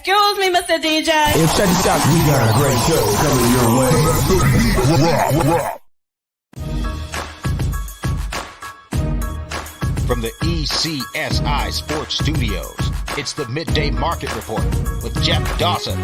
Excuse me, Mr. DJ. Hey, check this out. We got a great show coming your way. From the ECSI Sports Studios, it's the Midday Market Report with Jeff Dawson.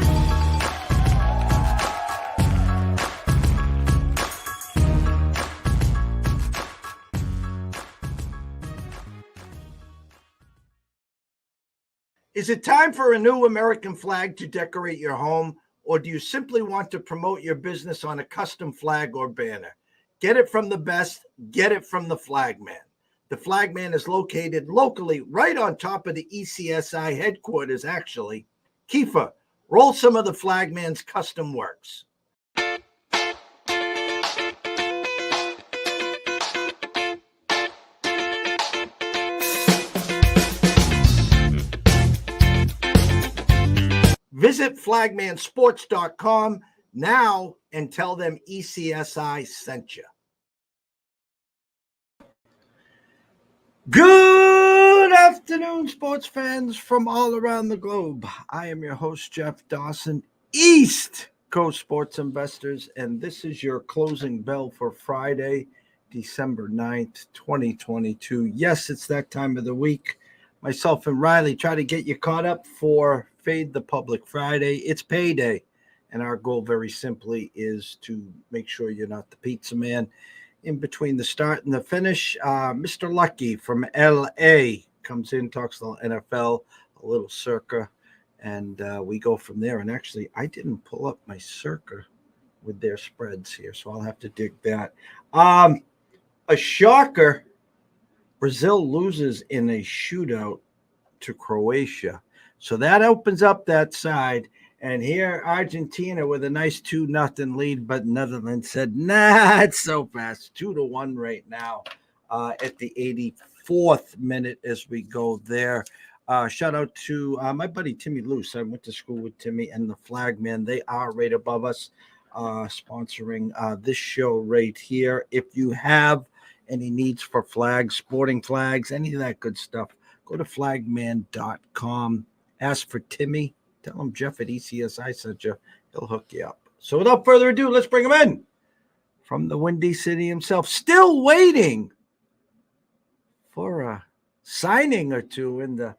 Is it time for a new American flag to decorate your home, or do you simply want to promote your business on a custom flag or banner? Get it from the best, get it from the Flagman. The Flagman is located locally right on top of the ECSI headquarters, actually. Kiefer, roll some of the Flagman's custom works. Visit flagmansports.com now and tell them ECSI sent you. Good afternoon, sports fans from all around the globe. I am your host, Jeff Dawson, East Coast Sports Investors, and this is your closing bell for Friday, December 9th, 2022. Yes, it's that time of the week. Myself and Riley try to get you caught up for Fade the Public Friday. It's payday, and our goal very simply is to make sure you're not the pizza man. In between the start and the finish, Mr. Lucky from LA comes in, talks a little NFL, a little Circa, and we go from there. And actually, I didn't pull up my Circa with their spreads here, so I'll have to dig that. A shocker, Brazil loses in a shootout to Croatia. So that opens up that side. And here, Argentina with a nice 2-0 lead, but Netherlands said, nah, it's so fast. 2-1 right now at the 84th minute as we go there. Shout out to my buddy Timmy Luce. I went to school with Timmy and the Flagman. They are right above us, sponsoring this show right here. If you have any needs for flags, sporting flags, any of that good stuff, go to flagman.com. Ask for Timmy. Tell him Jeff at ECSI sent you. He'll hook you up. So without further ado, let's bring him in from the Windy City himself. Still waiting for a signing or two in the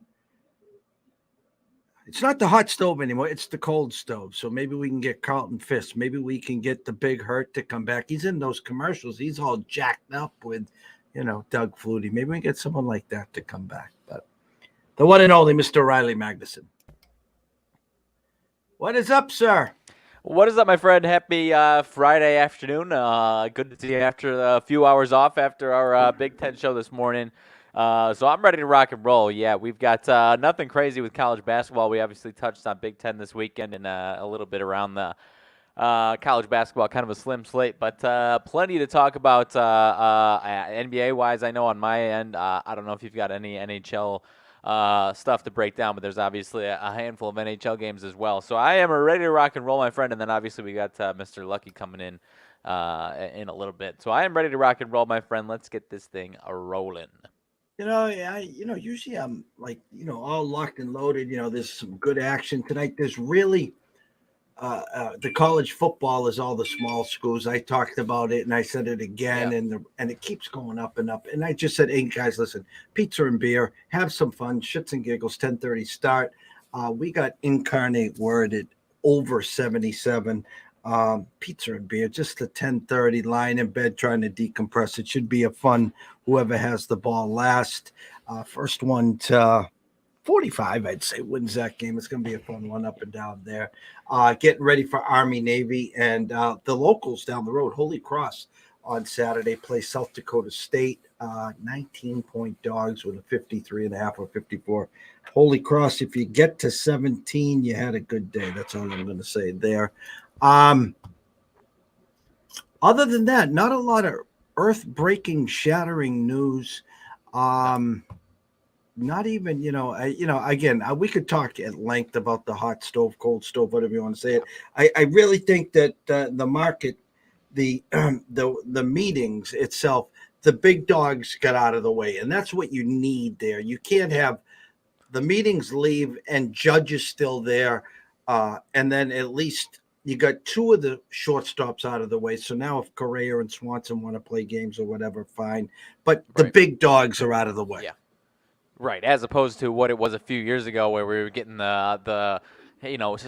– it's not the hot stove anymore. It's the cold stove. So maybe we can get Carlton Fisk. Maybe we can get the Big Hurt to come back. He's in those commercials. He's all jacked up with, Doug Flutie. Maybe we can get someone like that to come back. But the one and only Mr. Riley Magnuson. What is up, sir? What is up, my friend? Happy Friday afternoon. Good to see you after a few hours off after our Big Ten show this morning. So I'm ready to rock and roll. Yeah, we've got nothing crazy with college basketball. We obviously touched on Big Ten this weekend and a little bit around the college basketball, kind of a slim slate, but plenty to talk about NBA-wise. I know on my end, I don't know if you've got any NHL stuff to break down, but there's obviously a handful of NHL games as well. So I am ready to rock and roll, my friend. And then obviously we got Mr. Lucky coming in a little bit. So I am ready to rock and roll, my friend. Let's get this thing rolling. Usually I'm like, all locked and loaded. There's some good action tonight. There's really the college football is all the small schools. I talked about it and I said it again, and it keeps going up and up. And I just said, hey guys, listen, pizza and beer, have some fun, shits and giggles. 10:30 start. We got Incarnate Word at over 77. Pizza and beer, just the 10:30, lying in bed trying to decompress. It should be a fun. Whoever has the ball last, first one to 45, I'd say, wins that game. It's going to be a fun one up and down there. Getting ready for Army, Navy, and the locals down the road. Holy Cross on Saturday play South Dakota State. 19-point dogs with a 53.5 or 54. Holy Cross, if you get to 17, you had a good day. That's all I'm going to say there. Other than that, not a lot of earth-breaking, shattering news. Not even, again, we could talk at length about the hot stove, cold stove, whatever you want to say it. I really think that the market, the meetings itself, the big dogs got out of the way, and that's what you need there. You can't have the meetings leave and Judge is still there, and then at least you got two of the shortstops out of the way. So now if Correa and Swanson want to play games or whatever, fine. But the Right. big dogs are out of the way. Yeah. Right, as opposed to what it was a few years ago, where we were getting the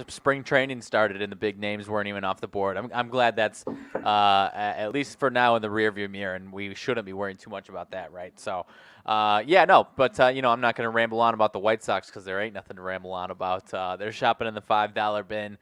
spring training started and the big names weren't even off the board. I'm glad that's at least for now in the rearview mirror, and we shouldn't be worrying too much about that, right? So, but I'm not going to ramble on about the White Sox because there ain't nothing to ramble on about. They're shopping in the $5 bin.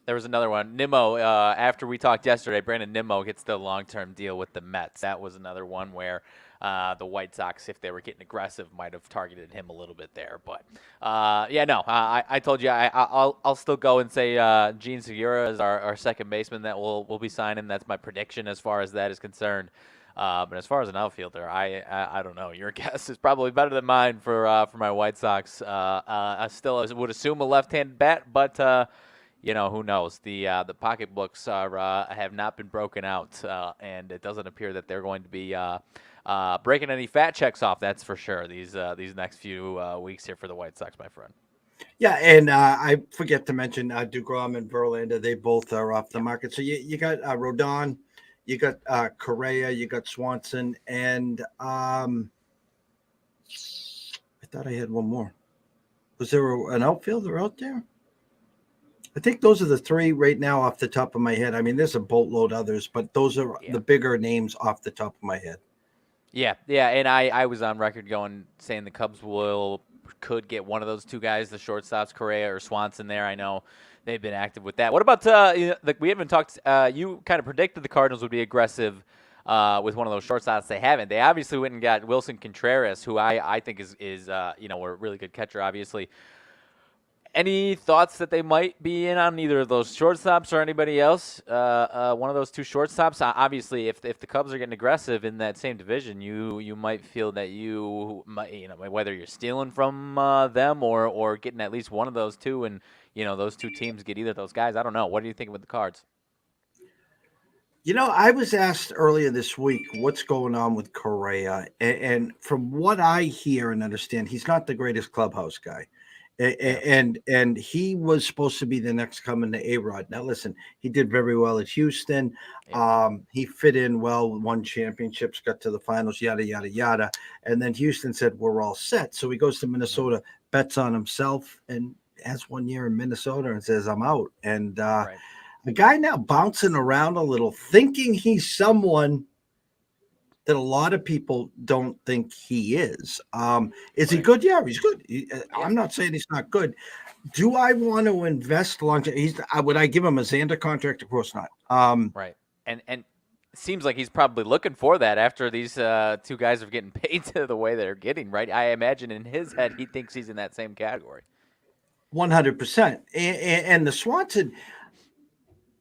There was another one. Nimmo, after we talked yesterday, Brandon Nimmo gets the long-term deal with the Mets. That was another one where the White Sox, if they were getting aggressive, might have targeted him a little bit there. But, I told you I'll still go and say Gene Segura is our second baseman that we'll be signing. That's my prediction as far as that is concerned. But as far as an outfielder, I don't know. Your guess is probably better than mine for my White Sox. I still would assume a left-handed bat, but who knows? The pocketbooks have not been broken out, and it doesn't appear that they're going to be breaking any fat checks off. That's for sure. These next few weeks here for the White Sox, my friend. Yeah, and I forget to mention DeGrom and Verlander. They both are off the market. So you got Rodon, you got Correa, you got Swanson, and I thought I had one more. Was there an outfielder out there? I think those are the three right now off the top of my head. I mean, there's a boatload others, but those are the bigger names off the top of my head. Yeah, and I was on record saying the Cubs could get one of those two guys, the shortstops, Correa or Swanson there. I know they've been active with that. What about we haven't talked you kind of predicted the Cardinals would be aggressive with one of those shortstops. They haven't. They obviously went and got Wilson Contreras, who I think is a really good catcher, obviously. Any thoughts that they might be in on either of those shortstops or anybody else? One of those two shortstops. Obviously, if the Cubs are getting aggressive in that same division, you might feel that you might, whether you're stealing from them or getting at least one of those two, and those two teams get either of those guys. I don't know. What do you think with the Cards? I was asked earlier this week what's going on with Correa, and from what I hear and understand, he's not the greatest clubhouse guy. And he was supposed to be the next coming to A-Rod. Now, listen, he did very well at Houston. He fit in well, won championships, got to the finals, yada, yada, yada. And then Houston said, we're all set. So he goes to Minnesota, bets on himself, and has 1 year in Minnesota and says, I'm out. And the guy now bouncing around a little, thinking he's someone that a lot of people don't think he is. Is he good? Yeah, he's good. I'm not saying he's not good. Do I want to invest long term? Would I give him a Xander contract? Of course not. Right. And it seems like he's probably looking for that after these two guys are getting paid to the way they're getting, right? I imagine in his head he thinks he's in that same category. 100%. And the Swanson,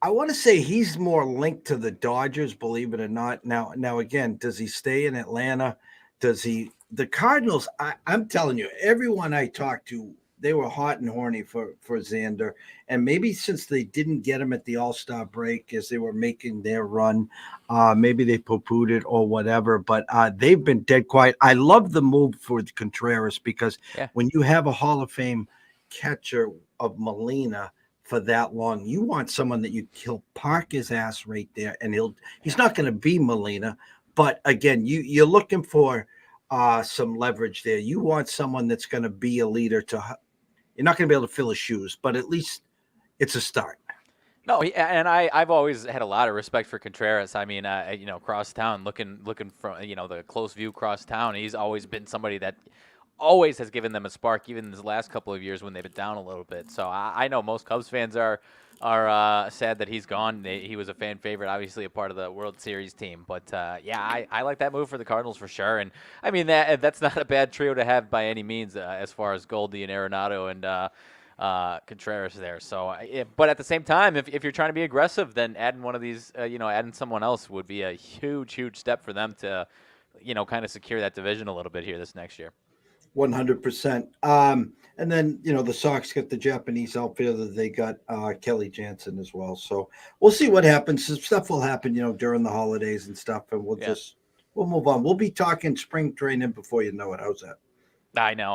I want to say he's more linked to the Dodgers, believe it or not. Now again, does he stay in Atlanta? The Cardinals, I'm telling you, everyone I talked to, they were hot and horny for Xander. And maybe since they didn't get him at the All-Star break as they were making their run, maybe they poo-pooed it or whatever, but they've been dead quiet. I love the move for Contreras because when you have a Hall of Fame catcher of Molina for that long, you want someone that he'll park his ass right there, and he's not going to be Molina, but again, you're looking for some leverage there. You want someone that's going to be a leader. You're not going to be able to fill his shoes, but at least it's a start. No, and I've always had a lot of respect for Contreras. I mean, cross town, looking from the close view cross town, he's always been somebody that always has given them a spark, even in the last couple of years when they've been down a little bit. So I know most Cubs fans are sad that he's gone. He was a fan favorite, obviously a part of the World Series team. But I like that move for the Cardinals for sure. And I mean that's not a bad trio to have by any means as far as Goldie and Arenado and Contreras there. So, but at the same time, if you're trying to be aggressive, then adding one of these, adding someone else would be a huge step for them to, kind of secure that division a little bit here this next year. 100%. And then, the Sox get the Japanese outfielder. They got Kelly Jansen as well. So we'll see what happens. Some stuff will happen, during the holidays and stuff. And we'll move on. We'll be talking spring training before you know it. How's that? I know.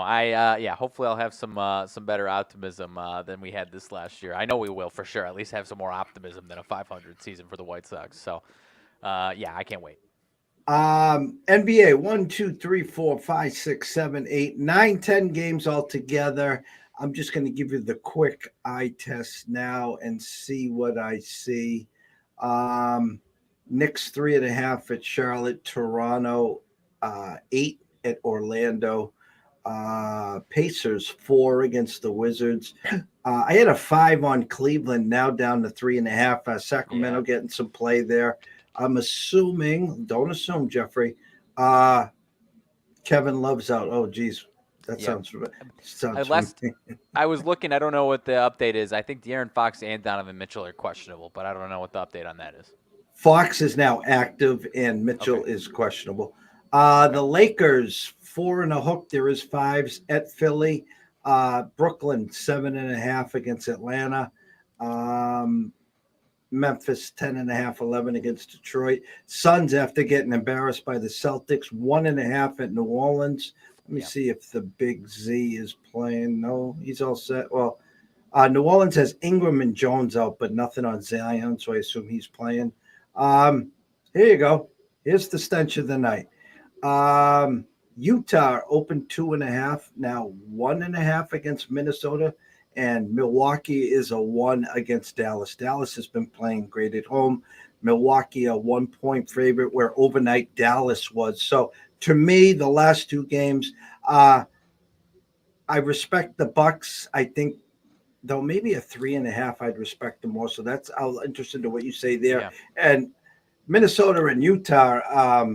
Yeah. Hopefully, I'll have some better optimism than we had this last year. I know we will for sure. At least have some more optimism than a 500 season for the White Sox. So, yeah, I can't wait. NBA 1, 2, 3, 4, 5, 6, 7, 8, 9, 10 games altogether. I'm just going to give you the quick eye test now and see what I see. Um, Knicks 3.5 at Charlotte, Toronto 8 at Orlando, Pacers 4 against the Wizards. I had a 5 on Cleveland, now down to 3.5. Sacramento Yeah. getting some play there. I'm assuming, don't assume, Jeffrey. Uh, Kevin Love's out. Oh, geez, that Yeah. sounds Unless familiar. I was looking, I don't know what the update is. I think De'Aaron Fox and Donovan Mitchell are questionable, but I don't know what the update on that is. Fox is now active, and Okay. Mitchell is questionable. Okay. The Lakers 4 and a hook. There is fives at Philly. Brooklyn 7.5 against Atlanta. Um, Memphis 10.5, 11 against Detroit. Suns, after getting embarrassed by the Celtics, 1.5 at New Orleans. Let me Yeah. see if the Big Z is playing. No, he's all set. Well, New Orleans has Ingram and Jones out, but nothing on Zion, so I assume he's playing. Here you go. Here's the stench of the night. Utah opened 2.5, now 1.5 against Minnesota, and Milwaukee is a 1 against Dallas. Dallas has been playing great at home. Milwaukee a 1 point favorite, where overnight Dallas was. So to me, the last two games, I respect the Bucks. I think though maybe a 3.5, I'd respect them more. So that's I'm interested to what you say there. Yeah. And Minnesota and Utah.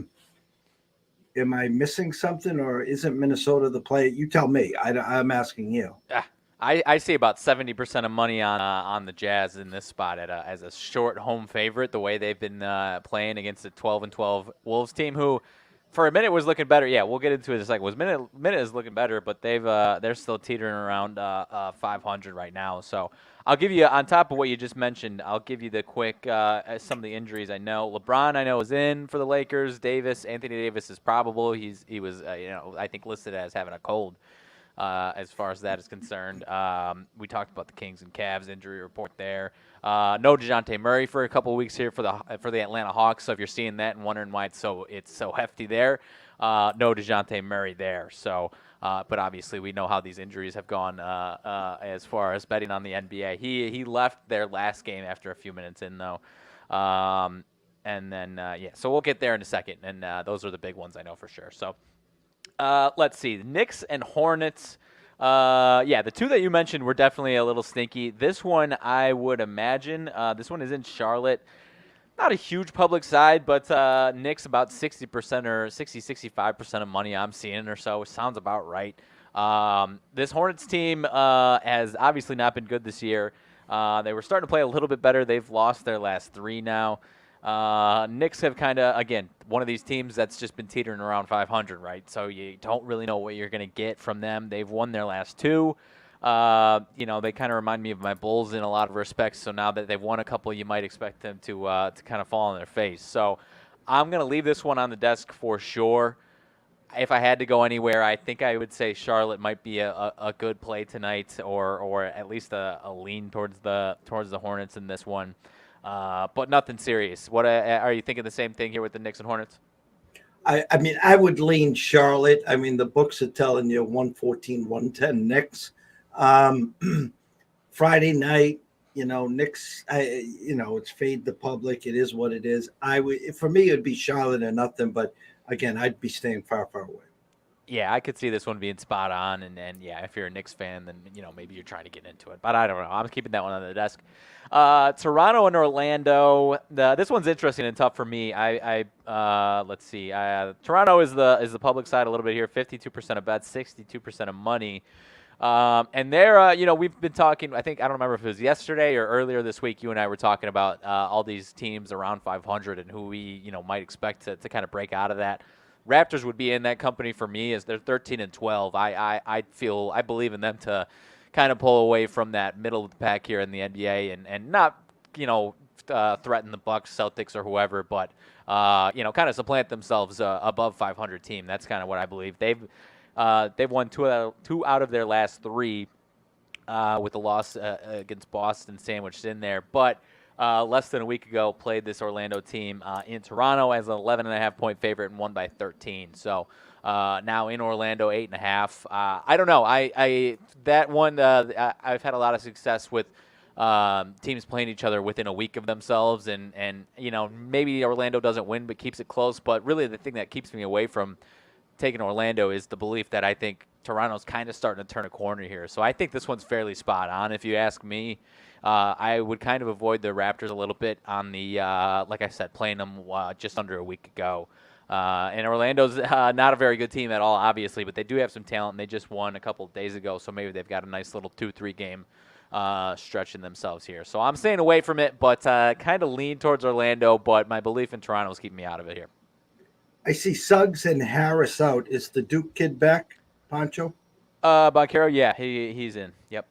Am I missing something, or isn't Minnesota the play? You tell me. I'm asking you. Ah, I see about 70% of money on the Jazz in this spot as a short home favorite. The way they've been playing against the 12-12 Wolves team, who for a minute was looking better. Yeah, we'll get into it in a second. Was minute is looking better, but they're still teetering around 500 right now. So I'll give you, on top of what you just mentioned, I'll give you the quick some of the injuries I know. LeBron, I know, is in for the Lakers. Anthony Davis is probable. He was I think listed as having a cold. As far as that is concerned. We talked about the Kings and Cavs injury report there. No DeJounte Murray for a couple of weeks here for the Atlanta Hawks. So if you're seeing that and wondering why it's so hefty there, no DeJounte Murray there. So, but obviously we know how these injuries have gone as far as betting on the NBA. He left their last game after a few minutes in though. And then so we'll get there in a second. And those are the big ones I know for sure. So. Let's see. The Knicks and Hornets. The two that you mentioned were definitely a little stinky. This one, I would imagine, this one is in Charlotte. Not a huge public side, but Knicks about 60% or 65% of money I'm seeing or so. Sounds about right. This Hornets team has obviously not been good this year. They were starting to play a little bit better. They've lost their last three now. Knicks have kind of, again, one of these teams that's just been teetering around 500, right? So you don't really know what you're going to get from them. They've won their last two. They kind of remind me of my Bulls in a lot of respects. So now that they've won a couple, you might expect them to kind of fall on their face. So I'm going to leave this one on the desk for sure. If I had to go anywhere, I think I would say Charlotte might be a good play tonight, or at least a lean towards the Hornets in this one. But nothing serious. What are you thinking? The same thing here with the Knicks and Hornets? I mean, I would lean Charlotte. I mean, the books are telling you 114, 110 Knicks. Friday night, Knicks. It's fade the public. It is what it is. For me, it'd be Charlotte or nothing. But again, I'd be staying far, far away. Yeah, I could see this one being spot on, and yeah, if you're a Knicks fan, then maybe you're trying to get into it. But I don't know. I'm keeping that one on the desk. Toronto and Orlando. This one's interesting and tough for me. Let's see. Toronto is the public side a little bit here. 52% of bets, 62% of money. And there, we've been talking. I don't remember if it was yesterday or earlier this week. You and I were talking about all these teams around 500 and who we might expect to kind of break out of that. Raptors would be in that company for me, as they're 13 and 12. I believe in them to kind of pull away from that middle of the pack here in the NBA and not threaten the Bucks, Celtics, or whoever, but kind of supplant themselves above 500 team. That's kind of what I believe. They've won two out of their last three, with a loss against Boston sandwiched in there. But less than a week ago, played this Orlando team in Toronto as an 11.5-point favorite and won by 13. So now in Orlando, 8.5. I don't know. I've had a lot of success with teams playing each other within a week of themselves, and maybe Orlando doesn't win but keeps it close. But really, the thing that keeps me away from taking Orlando is the belief that I think Toronto's kind of starting to turn a corner here. So I think this one's fairly spot on. If you ask me, I would kind of avoid the Raptors a little bit on the, like I said, playing them just under a week ago. And Orlando's not a very good team at all, obviously, but they do have some talent, and they just won a couple of days ago, so maybe they've got a nice little 2-3 game stretch in themselves here. So I'm staying away from it, but kind of lean towards Orlando, but my belief in Toronto is keeping me out of it here. I see Suggs and Harris out. Is the Duke kid back, Pancho? Boncaro, yeah, he's in. Yep.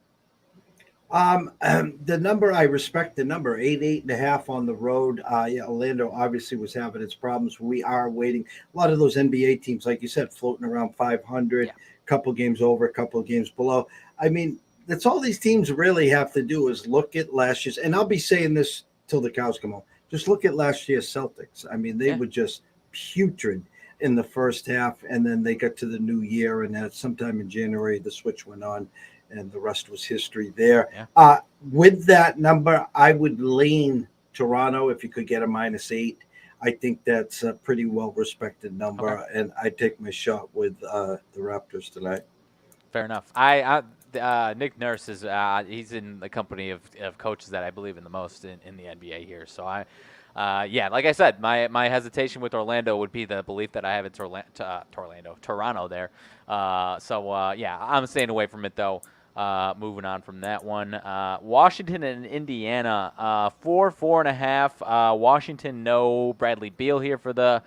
The number, I respect the number, 8.5 on the road. Yeah, Orlando obviously was having its problems. We are waiting. A lot of those NBA teams, like you said, floating around 500, couple games over, a couple of games below. I mean, that's all these teams really have to do is look at last year's, and I'll be saying this till the cows come home. Just look at last year's Celtics. I mean, they were just putrid in the first half, and then they got to the new year, and then sometime in January the switch went on, and the rest was history there. With that number, I would lean Toronto if you could get a -8. I think that's a pretty well-respected number, and I'd take my shot with the Raptors tonight. Fair enough. Nick Nurse is he's in the company of coaches that I believe in the most in the NBA here. So like I said, my hesitation with Orlando would be the belief that I have in Toronto there. I'm staying away from it though. Moving on from that one, Washington and Indiana, 4.5. Washington, no Bradley Beal here for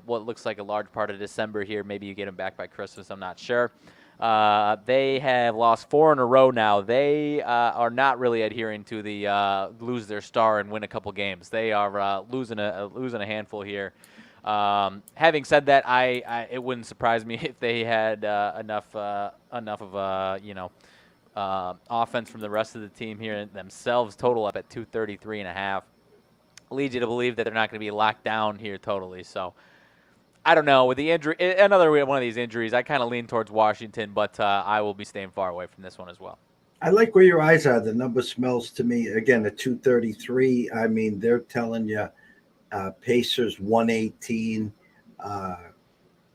what looks like a large part of December here. Maybe you get him back by Christmas. I'm not sure. They have lost 4 in a row now. They are not really adhering to the lose their star and win a couple games. They are losing a handful here. Having said that, it wouldn't surprise me if they had enough of offense from the rest of the team here themselves. Total up at 233.5. Leads you to believe that they're not going to be locked down here totally. So I don't know. With the injury, another one of these injuries, I kind of lean towards Washington, but I will be staying far away from this one as well. I like where your eyes are. The number smells to me, again, at 233. I mean, they're telling you Pacers 118,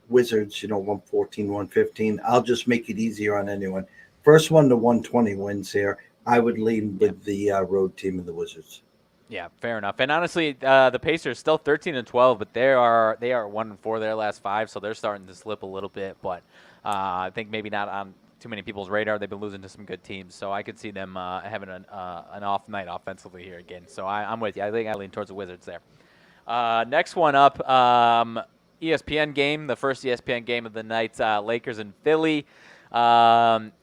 Wizards, 114, 115. I'll just make it easier on anyone. First one to 120 wins here. I would lean with the road team and the Wizards. Yeah, fair enough. And honestly, the Pacers still 13-12, but they are 1-4 their last 5, so they're starting to slip a little bit. But I think maybe not on too many people's radar. They've been losing to some good teams, so I could see them having an off night offensively here again. So I'm with you. I think I lean towards the Wizards there. Next one up, ESPN game, the first ESPN game of the night, Lakers and Philly.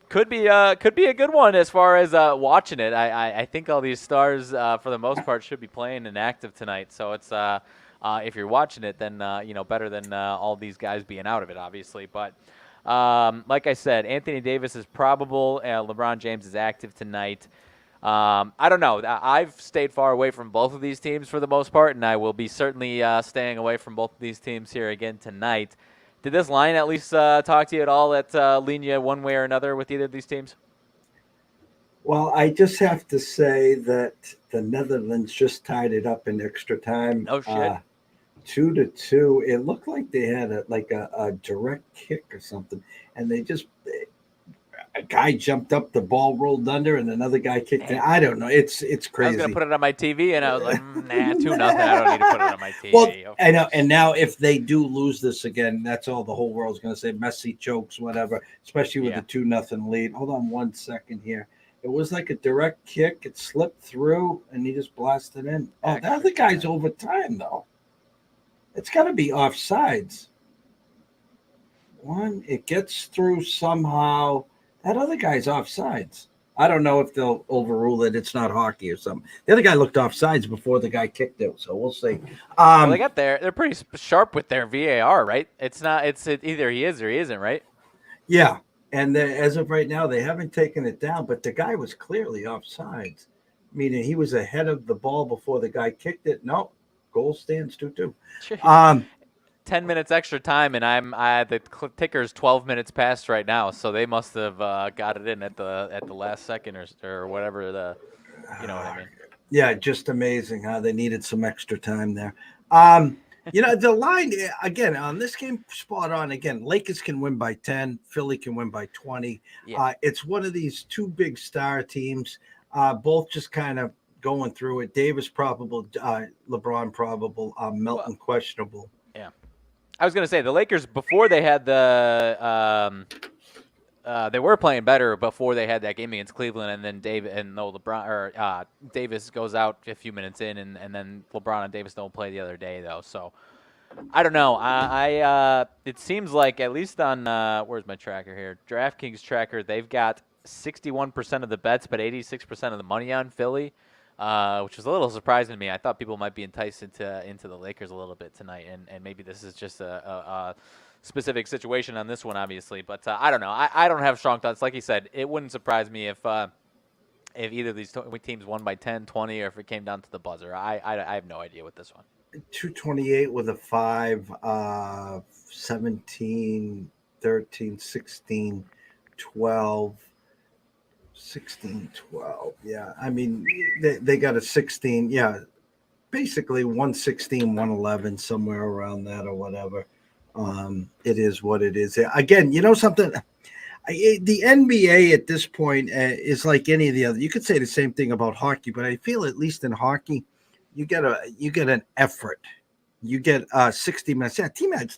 Could be a good one as far as watching it. I think all these stars for the most part should be playing and active tonight. So it's if you're watching it, then better than all these guys being out of it, obviously. But like I said, Anthony Davis is probable. LeBron James is active tonight. I don't know. I've stayed far away from both of these teams for the most part, and I will be certainly staying away from both of these teams here again tonight. Did this line at least talk to you at all that lean you one way or another with either of these teams? Well, I just have to say that the Netherlands just tied it up in extra time. Oh, shit. 2-2. It looked like they had a direct kick or something, and a guy jumped up, the ball rolled under, and another guy kicked it. I don't know. It's crazy. I was going to put it on my TV, and I was like, 2-0. I don't need to put it on my TV. Well, I know. And now if they do lose this again, that's all the whole world's going to say. Messi chokes, whatever, especially with the 2-0 lead. Hold on 1 second here. It was like a direct kick. It slipped through, and he just blasted in. Oh, the other guy's overtime, though. It's got to be offsides. It gets through somehow. That other guy's offsides. I don't know if they'll overrule it. It's not hockey or something. The other guy looked off sides before the guy kicked it, so we'll see. Well, they got there. They're pretty sharp with their VAR, right? It's not. It's either he is or he isn't, right? Yeah, and as of right now, they haven't taken it down, but the guy was clearly off sides, meaning he was ahead of the ball before the guy kicked it. No, goal stands 2-2. 10 minutes extra time, and the ticker's 12 minutes past right now, so they must have got it in at the last second or whatever you know what I mean. Yeah, just amazing how they needed some extra time there. The line again on this game, spot on. Again, Lakers can win by 10, Philly can win by 20. Yeah. It's one of these two big star teams, both just kind of going through it. Davis probable, LeBron probable, Melton questionable. Yeah. I was going to say the Lakers before they had the they were playing better before they had that game against Cleveland, and then Davis goes out a few minutes in, and then LeBron and Davis don't play the other day though. So I don't know. It seems like at least on where's my tracker here? DraftKings tracker, they've got 61% of the bets, but 86% of the money on Philly. Which was a little surprising to me. I thought people might be enticed into the Lakers a little bit tonight, and maybe this is just a specific situation on this one, obviously. But I don't know. I don't have strong thoughts. Like you said, it wouldn't surprise me if either of these teams won by 10, 20, or if it came down to the buzzer. I have no idea with this one. 228 with a 5, 17, 13, 16, 12. 16, 12. Yeah. I mean, they got a 16. Yeah. Basically 116, 111, somewhere around that or whatever. It is what it is. Again, you know something? The NBA at this point is like any of the other. You could say the same thing about hockey, but I feel at least in hockey, you get an effort. You get 60 minutes. Yeah,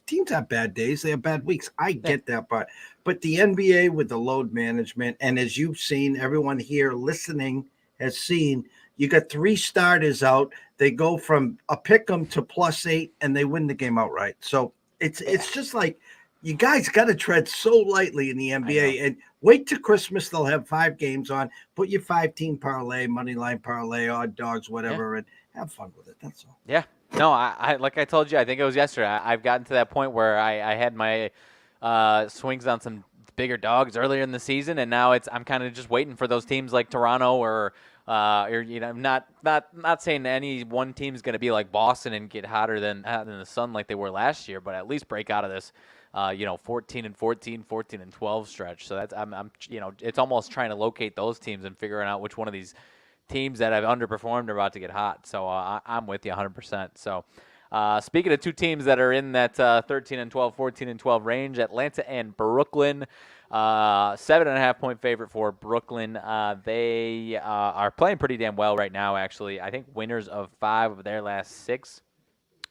teams have bad days. They have bad weeks. I get that part. But the NBA with the load management, and as you've seen, everyone here listening has seen, you got 3 starters out. They go from a pick 'em to +8, and they win the game outright. So it's just like you guys got to tread so lightly in the NBA and wait till Christmas. They'll have 5 games on. Put your 5-team parlay, money line parlay, odd dogs, whatever, and have fun with it. That's all. Yeah. No, I like I told you, I think it was yesterday. I've gotten to that point where I had my swings on some bigger dogs earlier in the season, and now I'm kind of just waiting for those teams like Toronto or not saying any one team's going to be like Boston and get hotter than the sun like they were last year, but at least break out of this 14-14, 14-12 stretch. So that's I'm it's almost trying to locate those teams and figuring out which one of these teams that have underperformed are about to get hot. So I'm with you 100%. So speaking of two teams that are in that 13-12, 14-12 range, Atlanta and Brooklyn, 7.5 point favorite for Brooklyn. They are playing pretty damn well right now, actually. I think winners of 5 of their last 6.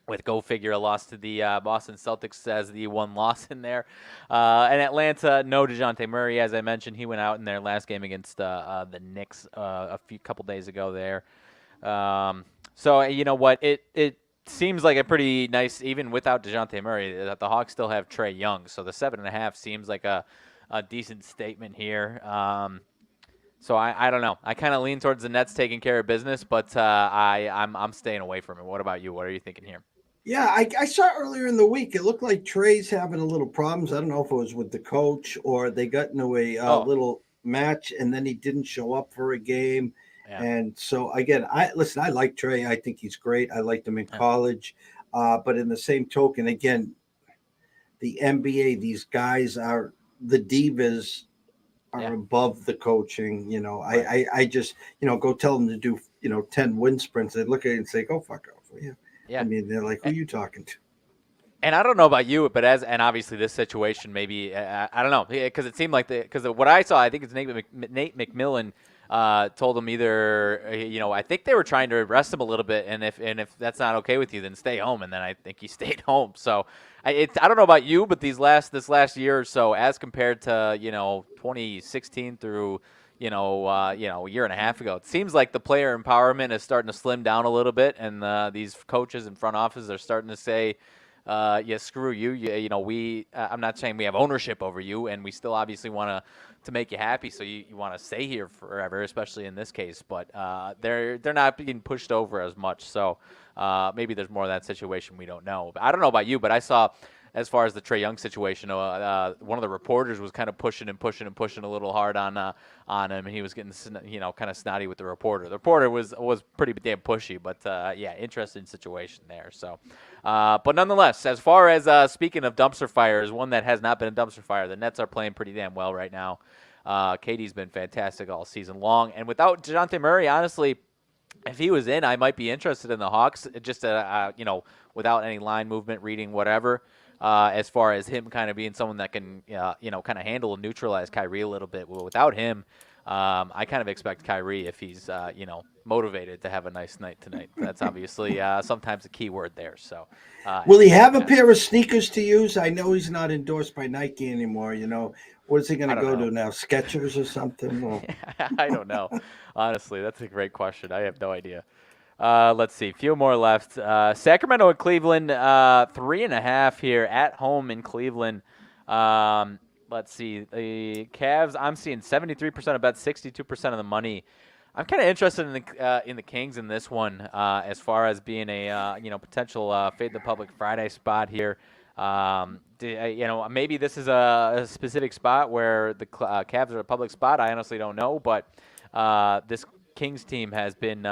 With go figure, a loss to the Boston Celtics as the one loss in there. And Atlanta, no DeJounte Murray, as I mentioned. He went out in their last game against the Knicks a couple days ago there. So, you know what? It seems like a pretty nice, even without DeJounte Murray, that the Hawks still have Trae Young. So the 7.5 seems like a decent statement here. So I don't know. I kind of lean towards the Nets taking care of business, but I'm staying away from it. What about you? What are you thinking here? Yeah, I saw earlier in the week, it looked like Trey's having a little problems. I don't know if it was with the coach or they got into a little match and then he didn't show up for a game. Yeah. And so, again, I like Trey. I think he's great. I liked him in college. But in the same token, again, the NBA, these guys are the divas are above the coaching. You know, right. I just, go tell them to do, 10 wind sprints. They look at it and say, go fuck off. Yeah. I mean, they're like, who are you talking to? And I don't know about you, but and obviously this situation maybe, I don't know, because it seemed like because of what I saw, I think it's Nate McMillan told him either, I think they were trying to arrest him a little bit, and if that's not okay with you, then stay home. And then I think he stayed home. So I don't know about you, but this last year or so, as compared to 2016 through a year and a half ago, it seems like the player empowerment is starting to slim down a little bit, and these coaches and front offices are starting to say, yeah, screw you. You know, I'm not saying we have ownership over you, and we still obviously want to make you happy, so you want to stay here forever, especially in this case. But they're not being pushed over as much, so maybe there's more of that situation we don't know. But I don't know about you, but I saw, as far as the Trae Young situation, one of the reporters was kind of pushing a little hard on him, and he was getting kind of snotty with the reporter. The reporter was pretty damn pushy, but yeah, interesting situation there. So, but nonetheless, as far as speaking of dumpster fires, one that has not been a dumpster fire, the Nets are playing pretty damn well right now. KD's been fantastic all season long, and without DeJounte Murray, honestly, if he was in, I might be interested in the Hawks, just without any line movement, reading whatever. As far as him kind of being someone that can, kind of handle and neutralize Kyrie a little bit. Well, without him, I kind of expect Kyrie, if he's, motivated, to have a nice night tonight. That's obviously sometimes a key word there. So, will he have a pair of sneakers to use? I know he's not endorsed by Nike anymore. What is he going to go to now? Skechers or something? Or... I don't know. Honestly, that's a great question. I have no idea. Let's see. A few more left. Sacramento and Cleveland, 3.5 here at home in Cleveland. Let's see. The Cavs, I'm seeing 73% of bets, 62% of the money. I'm kind of interested in the Kings in this one, as far as being a potential fade the public Friday spot here. Maybe this is a specific spot where the Cavs are a public spot. I honestly don't know, but this Kings team has been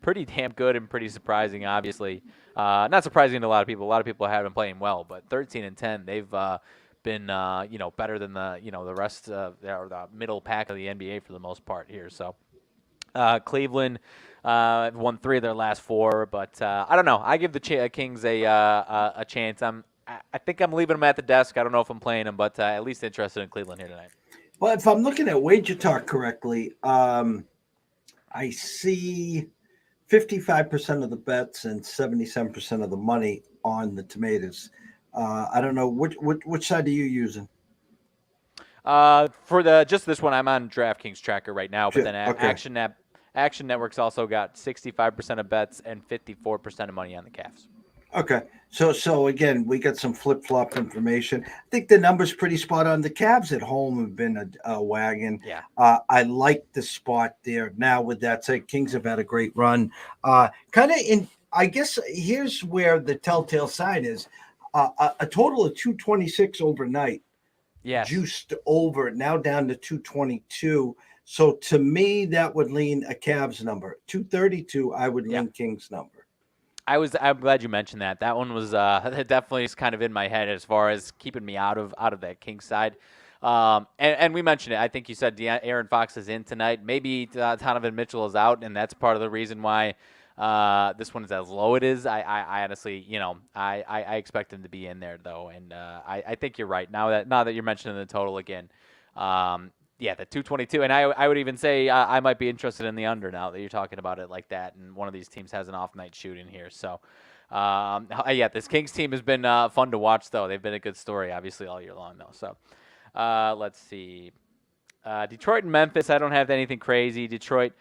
pretty damn good and pretty surprising, obviously. Not surprising to a lot of people. A lot of people have been playing well, but 13-10, they've been better than the rest of the middle pack of the NBA for the most part here. So Cleveland won 3 of their last 4, but I don't know. I give the Kings a chance. I think I'm leaving them at the desk. I don't know if I'm playing them, but at least interested in Cleveland here tonight. Well, if I'm looking at Wager Talk correctly, I see 55% of the bets and 77% of the money on the tomatoes. I don't know which side are you using? For just this one, I'm on DraftKings tracker right now, but then okay. Action Network's also got 65% of bets and 54% of money on the Cavs. Okay, so again, we got some flip-flop information. I think the number's pretty spot on. The Cavs at home have been a wagon. Yeah. I like the spot there. Now, with that said, Kings have had a great run. I guess here's where the telltale sign is. A total of 226 overnight. Yes. Juiced over, now down to 222. So to me, that would lean a Cavs number. 232, I would lean Kings number. I'm glad you mentioned that. That one was definitely is kind of in my head as far as keeping me out of that Kings side. And we mentioned it. I think you said Aaron Fox is in tonight. Maybe Donovan Mitchell is out, and that's part of the reason why this one is as low it is. I honestly, I expect him to be in there though, and I think you're right. Now that you're mentioning the total again, the 222, and I would even say I might be interested in the under now that you're talking about it like that, and one of these teams has an off night shooting here. So, this Kings team has been fun to watch though. They've been a good story, obviously, all year long though. So, let's see, Detroit and Memphis. I don't have anything crazy. Detroit's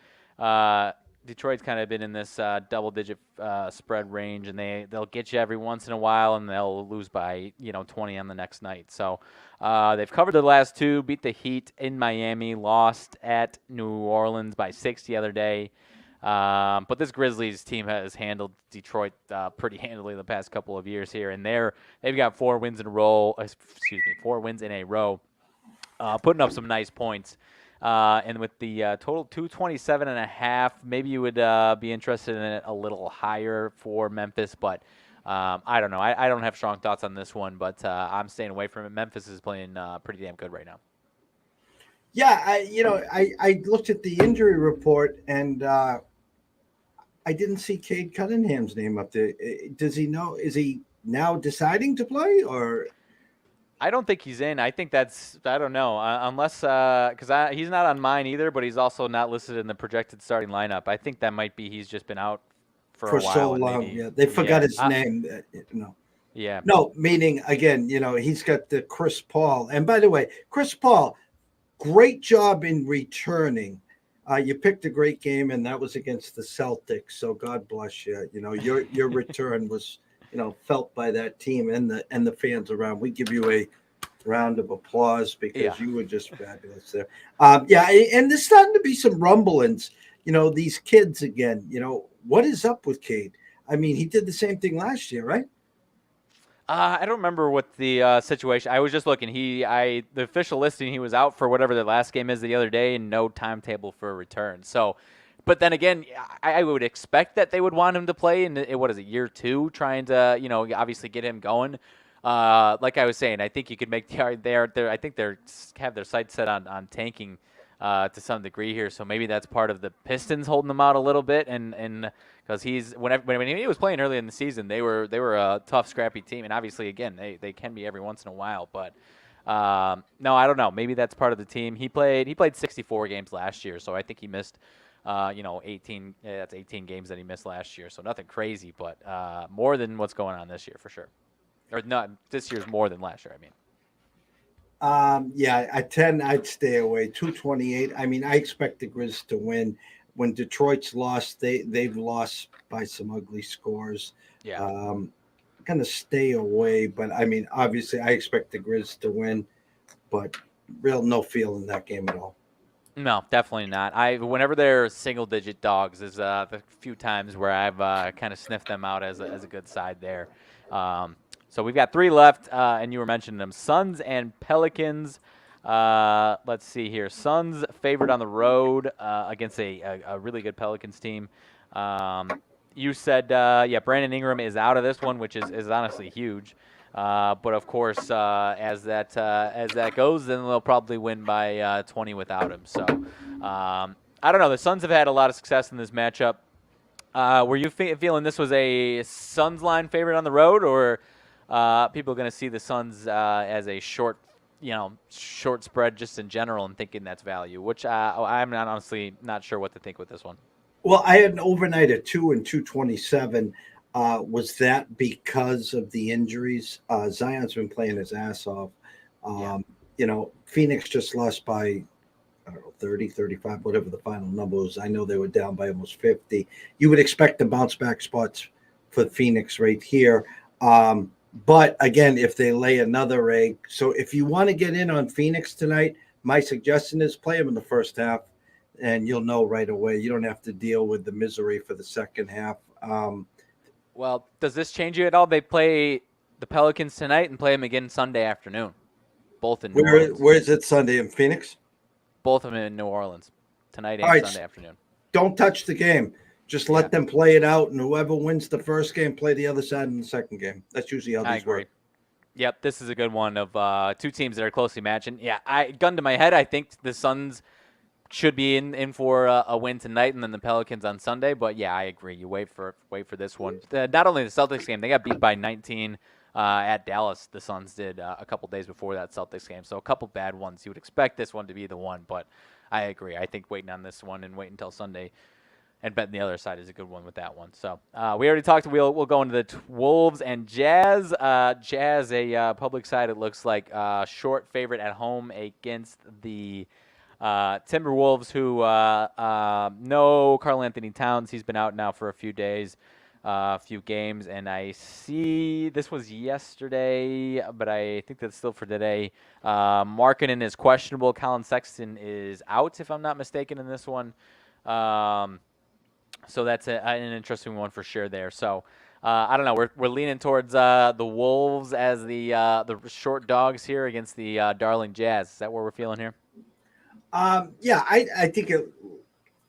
kind of been in this double-digit spread range, and they'll get you every once in a while, and they'll lose by 20 on the next night. So they've covered the last 2, beat the Heat in Miami, lost at New Orleans by 6 the other day. But this Grizzlies team has handled Detroit pretty handily the past couple of years here, and they've got 4 wins in a row. 4 wins in a row, putting up some nice points. And with the total 227.5, maybe you would be interested in it a little higher for Memphis, but I don't know. I don't have strong thoughts on this one, but I'm staying away from it. Memphis is playing pretty damn good right now. Yeah, I looked at the injury report, and I didn't see Cade Cunningham's name up there. Does he know? Is he now deciding to play, or? I don't think he's in. I think I don't know, unless because he's not on mine either, but he's also not listed in the projected starting lineup. I think that might be he's just been out for a while. So long. Yeah, they forgot his name. Yeah. No, meaning again, he's got the Chris Paul. And by the way, Chris Paul, great job in returning. You picked a great game, and that was against the Celtics. So God bless you. Your return was felt by that team and the fans around. We give you a round of applause because you were just fabulous there. Yeah, and there's starting to be some rumblings. These kids again. What is up with Cade? I mean, he did the same thing last year, right? I don't remember what the situation. I was just looking. The official listing, he was out for whatever the last game is the other day, and no timetable for a return. So, but then again, I would expect that they would want him to play in what is it, year 2, trying to obviously get him going. Like I was saying, I think you could make I think they have their sights set on tanking to some degree here. So maybe that's part of the Pistons holding them out a little bit, and because when he was playing early in the season, they were a tough, scrappy team, and obviously again they can be every once in a while. But no, I don't know. Maybe that's part of the team. He played 64 games last year, so I think he missed 18. That's 18 games that he missed last year. So nothing crazy, but more than what's going on this year for sure. Or not, this year's more than last year, I mean. Yeah, at 10, I'd stay away. 228. I mean, I expect the Grizz to win. When Detroit's lost, they've lost by some ugly scores. Yeah. Going to stay away, but I mean, obviously, I expect the Grizz to win, but no feel in that game at all. No, definitely not. Whenever they're single-digit dogs, is the few times where I've kind of sniffed them out as a good side there. So we've got 3 left, and you were mentioning them, Suns and Pelicans. Let's see here. Suns favored on the road against a really good Pelicans team. You said, Brandon Ingram is out of this one, which is honestly huge. But of course, as that goes, then they'll probably win by 20 without him. So I don't know. The Suns have had a lot of success in this matchup. Were you feeling this was a Suns line favorite on the road, or people going to see the Suns as a short spread just in general and thinking that's value? Which I'm honestly not sure what to think with this one. Well, I had an overnight at 2 and 227. Was that because of the injuries? Zion's been playing his ass off. Phoenix just lost by, 30, 35, whatever the final number was. I know they were down by almost 50. You would expect the bounce back spots for Phoenix right here. But again, if they lay another egg, so if you want to get in on Phoenix tonight, my suggestion is play them in the first half, and you'll know right away. You don't have to deal with the misery for the second half. Well, does this change you at all? They play the Pelicans tonight and play them again Sunday afternoon, both in New Orleans. Where is it Sunday in Phoenix? Both of them in New Orleans tonight and Sunday afternoon. Don't touch the game. Just let them play it out, and whoever wins the first game, play the other side in the second game. That's usually how these work. Yep, this is a good one of 2 teams that are closely matching. Yeah, gun to my head, I think the Suns should be in for a win tonight, and then the Pelicans on Sunday. But yeah, I agree. You wait for this one. Not only the Celtics game, they got beat by 19 at Dallas. The Suns did a couple days before that Celtics game, so a couple bad ones. You would expect this one to be the one, but I agree. I think waiting on this one and wait until Sunday and betting the other side is a good one with that one. So we already talked. We'll go into the Wolves and Jazz. Jazz, a public side, it looks like short favorite at home against the Timberwolves, who no Karl-Anthony Towns. He's been out now for a few days, a few games, and I see this was yesterday, but I think that's still for today. Markkanen is questionable. Colin Sexton is out, if I'm not mistaken, in this one. So that's an interesting one for sure there. So I don't know. We're leaning towards the Wolves as the short dogs here against the darling Jazz. Is that what we're feeling here? I think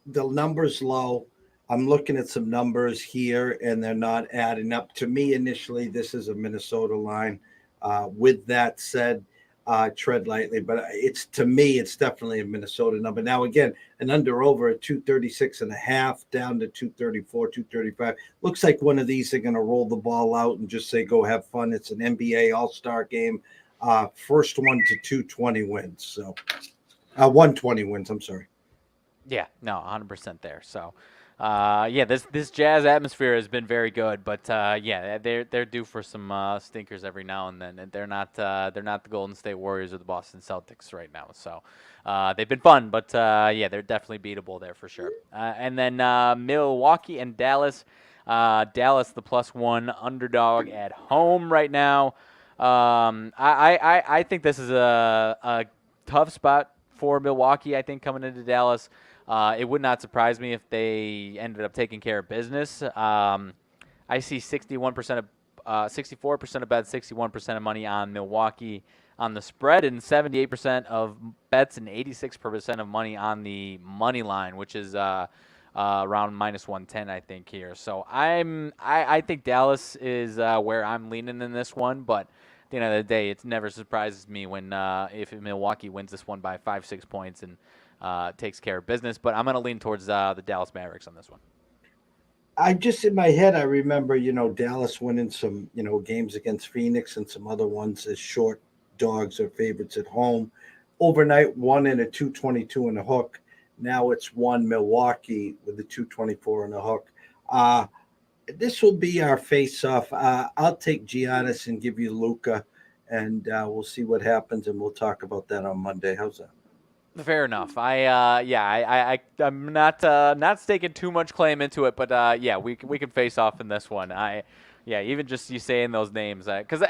the number's low. I'm looking at some numbers here, and they're not adding up. To me, initially, this is a Minnesota line. With that said, tread lightly, but to me, it's definitely a Minnesota number. Now, again, an under-over at 236.5 down to 234, 235. Looks like one of these are going to roll the ball out and just say, go have fun. It's an NBA All-Star game. First one to 220 wins. So 120 wins, I'm sorry. Yeah, no, 100% there. So, this Jazz atmosphere has been very good, but they're due for some stinkers every now and then, and they're not the Golden State Warriors or the Boston Celtics right now. So, they've been fun, but they're definitely beatable there for sure. And then Milwaukee and Dallas. Dallas, the +1 underdog at home right now. I think this is a tough spot for Milwaukee, I think, coming into Dallas. It would not surprise me if they ended up taking care of business. I see 64% of bets, 61% of money on Milwaukee on the spread, and 78% of bets and 86% of money on the money line, which is around -110, I think here. So I think Dallas is where I'm leaning in this one, but at the end of the day, it never surprises me when if Milwaukee wins this one by 5-6 points and takes care of business. But I'm going to lean towards the Dallas Mavericks on this one. I just in my head, I remember, Dallas winning some, games against Phoenix and some other ones as short dogs or favorites at home. Overnight, one and a 222 and a hook. Now it's one Milwaukee with a 224 and a hook. This will be our face-off. I'll take Giannis and give you Luka, and we'll see what happens, and we'll talk about that on Monday. How's that? Fair enough. I'm not staking too much claim into it, but we can face off in this one. Even just you saying those names, because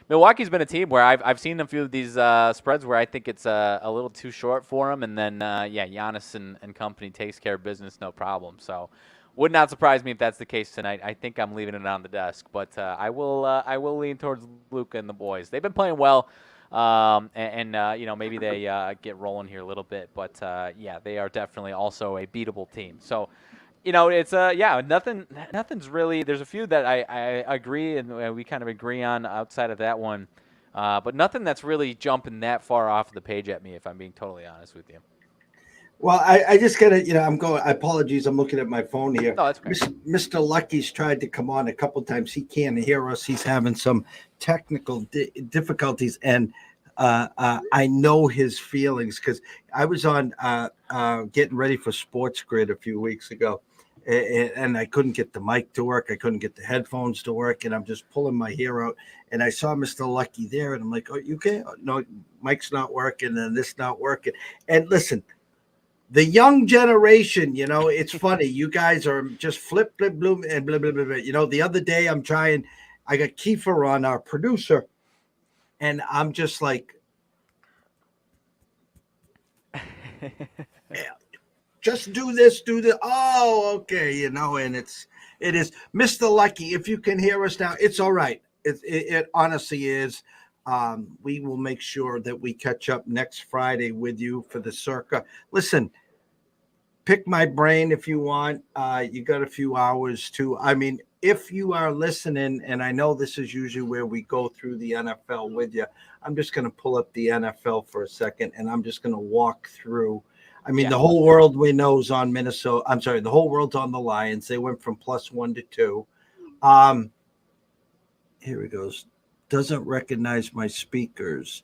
Milwaukee's been a team where I've seen a few of these spreads where I think it's a little too short for them, and then Giannis and company takes care of business, no problem. So would not surprise me if that's the case tonight. I think I'm leaving it on the desk, but I will lean towards Luka and the boys. They've been playing well. Maybe they get rolling here a little bit, but they are definitely also a beatable team. So, it's nothing's really. There's a few that I agree and we kind of agree on outside of that one, but nothing that's really jumping that far off the page at me. If I'm being totally honest with you. Well, I just gotta, I'm going. Apologies, I'm looking at my phone here. No, that's great. Mr. Lucky's tried to come on a couple times. He can't hear us. He's having some technical difficulties, and I know his feelings because I was on getting ready for Sports Grid a few weeks ago, and I couldn't get the mic to work. I couldn't get the headphones to work, and I'm just pulling my hair out. And I saw Mr. Lucky there, and I'm like, "Oh, you okay? Oh, no, mic's not working, and this not working." And listen. The young generation, it's funny. You guys are just flip, bloom, and blah, blah, blah, blah. The other day I got Kiefer on, our producer, and I'm just like, yeah, just do this, do that. Oh, okay, and it is. Mr. Lucky, if you can hear us now, it's all right. It honestly is. We will make sure that we catch up next Friday with you for the Circa. Listen, pick my brain if you want. You got a few hours too. I mean, if you are listening, and I know this is usually where we go through the NFL with you, I'm just going to pull up the NFL for a second, and I'm just going to walk through. I mean, the whole world we know is on Minnesota. I'm sorry, the whole world's on the Lions. They went from +1 to 2. Here it goes. Doesn't recognize my speakers.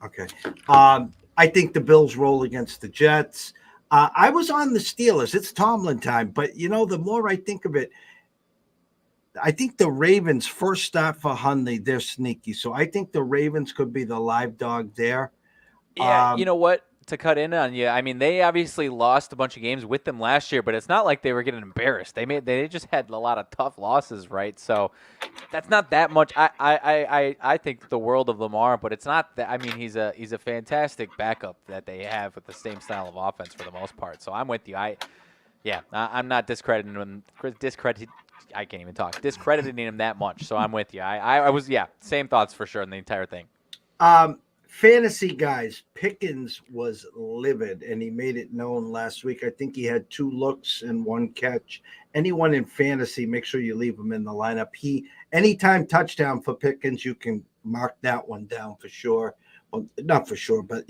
Okay. I think the Bills roll against the Jets. I was on the Steelers. It's Tomlin time. But, the more I think of it, I think the Ravens first start for Hundley, they're sneaky. So I think the Ravens could be the live dog there. Yeah, you know what? To cut in on you, I mean, they obviously lost a bunch of games with them last year, but it's not like they were getting embarrassed. They just had a lot of tough losses, right? So that's not that much. I think the world of Lamar, but it's not that. I mean, he's a fantastic backup that they have with the same style of offense for the most part. So I'm with you. I'm not discrediting him. I can't even talk. Discrediting him that much. So I'm with you. I was same thoughts for sure in the entire thing. Fantasy guys, Pickens was livid, and he made it known last week. I think he had 2 looks and 1 catch. Anyone in fantasy, make sure you leave him in the lineup. Anytime touchdown for Pickens, you can mark that one down for sure. Well, not for sure, but,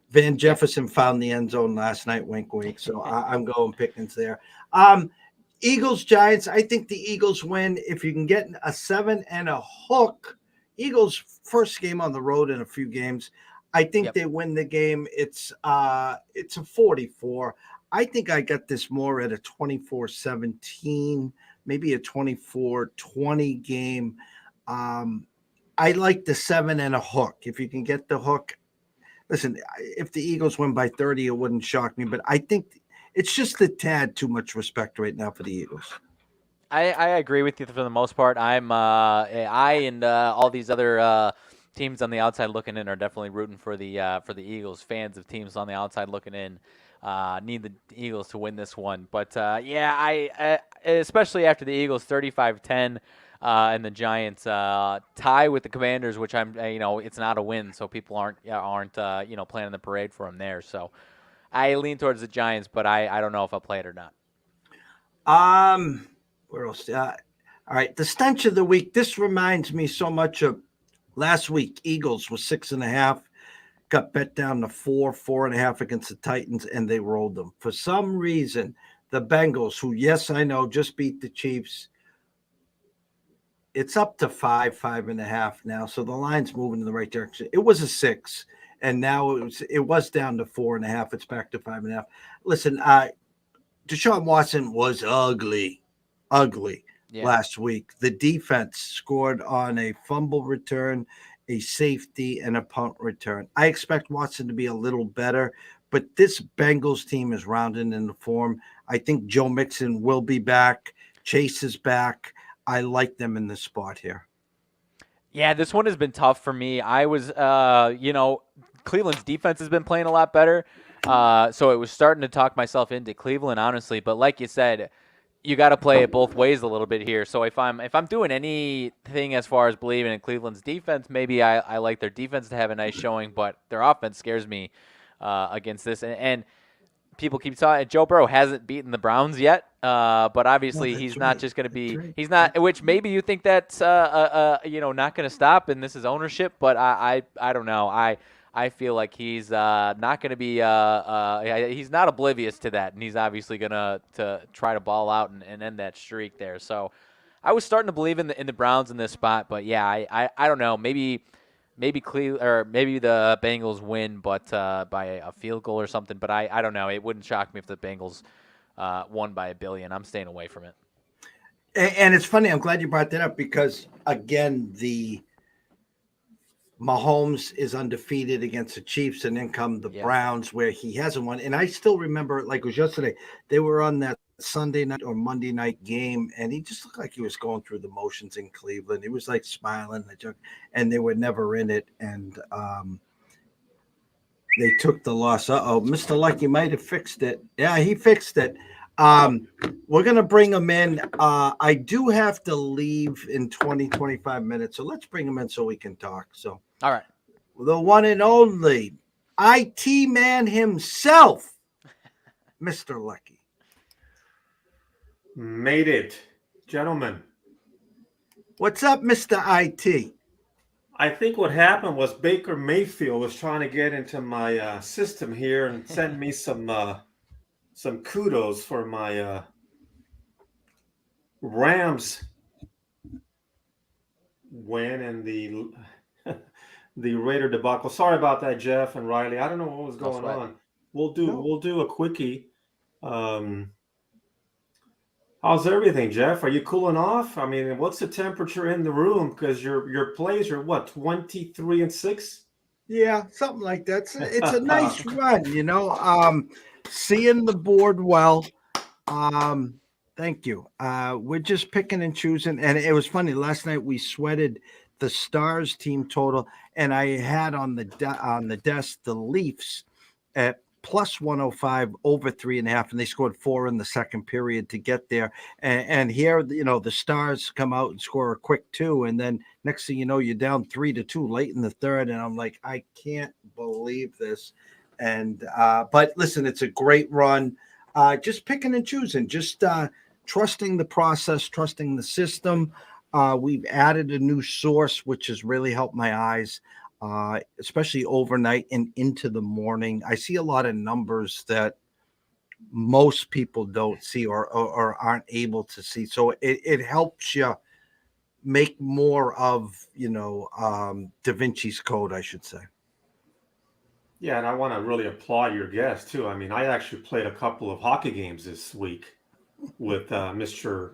Van Jefferson found the end zone last night, wink, wink. So I'm going Pickens there. Eagles, Giants, I think the Eagles win. If you can get a 7 and a hook, Eagles first game on the road in a few games. I think they win the game. It's a 44. I think I got this more at a 24-17, maybe a 24-20 game. I like the 7 and a hook. If you can get the hook, listen, if the Eagles win by 30, it wouldn't shock me, but I think it's just a tad too much respect right now for the Eagles. I agree with you for the most part. I and all these other teams on the outside looking in are definitely rooting for the Eagles. Fans of teams on the outside looking in need the Eagles to win this one. But yeah, I especially after the Eagles 35-10 and the Giants tie with the Commanders, which it's not a win, so people aren't planning the parade for them there. So I lean towards the Giants, but I don't know if I'll play it or not. Where else? All right, the stench of the week. This reminds me so much of last week. Eagles was 6.5, got bet down to 4.5 against the Titans, and they rolled them. For some reason, the Bengals, who, yes, I know, just beat the Chiefs, it's up to 5.5 now. So the line's moving in the right direction. It was a 6, and now it was down to 4.5. It's back to 5.5. Listen, Deshaun Watson was ugly last week. The defense scored on a fumble return, a safety, and a punt return. I expect Watson to be a little better, but this Bengals team is rounding in the form. I think Joe Mixon will be back. Chase is back. I like them in this spot here. Yeah, this one has been tough for me. I was, Cleveland's defense has been playing a lot better. So it was starting to talk myself into Cleveland, honestly. But like you said, you got to play it both ways a little bit here. So if I'm doing anything as far as believing in Cleveland's defense, maybe I like their defense to have a nice showing, but their offense scares me against this. And people keep talking. Joe Burrow hasn't beaten the Browns yet, but obviously he's not just going to be. He's not. Which maybe you think that's not going to stop, and this is ownership. But I don't know. I feel like he's not going to be. He's not oblivious to that, and he's obviously going to try to ball out and end that streak there. So I was starting to believe in the Browns in this spot, but yeah, I don't know. Maybe Cleveland or maybe the Bengals win, but by a field goal or something. But I don't know. It wouldn't shock me if the Bengals won by $1 billion. I'm staying away from it. And it's funny. I'm glad you brought that up because again, the Mahomes is undefeated against the Chiefs, and then come the Browns where he hasn't won. And I still remember, like it was yesterday, they were on that Sunday night or Monday night game, and he just looked like he was going through the motions in Cleveland. He was like smiling, and they were never in it. And they took the loss. Mr. Lucky might have fixed it. Yeah, he fixed it. We're going to bring him in. I do have to leave in 25 minutes, so let's bring him in so we can talk. So, all right. The one and only IT man himself, Mr. Lucky. Made it, gentlemen. What's up, Mr. IT? I think what happened was Baker Mayfield was trying to get into my system here and send me some kudos for my Rams win and the the Raider debacle. Sorry about that, Jeff and Riley. I don't know what was going on. We'll do a quickie. How's everything, Jeff? Are you cooling off? I mean, what's the temperature in the room? Because your plays are what, 23-6? Yeah, something like that. It's a nice run, seeing the board well. Thank you. We're just picking and choosing, and it was funny. Last night we sweated the Stars team total, and I had on the desk the Leafs at plus 105 over 3.5, and they scored 4 in the second period to get there. And here, the Stars come out and score a quick 2, and then next thing you know, you're down 3-2 late in the third, and I'm like, I can't believe this. And but listen, it's a great run. Just picking and choosing, just trusting the process, trusting the system. We've added a new source, which has really helped my eyes, especially overnight and into the morning. I see a lot of numbers that most people don't see or aren't able to see. So it helps you make more of, Da Vinci's Code, I should say. Yeah, and I want to really applaud your guest, too. I mean, I actually played a couple of hockey games this week with Mr.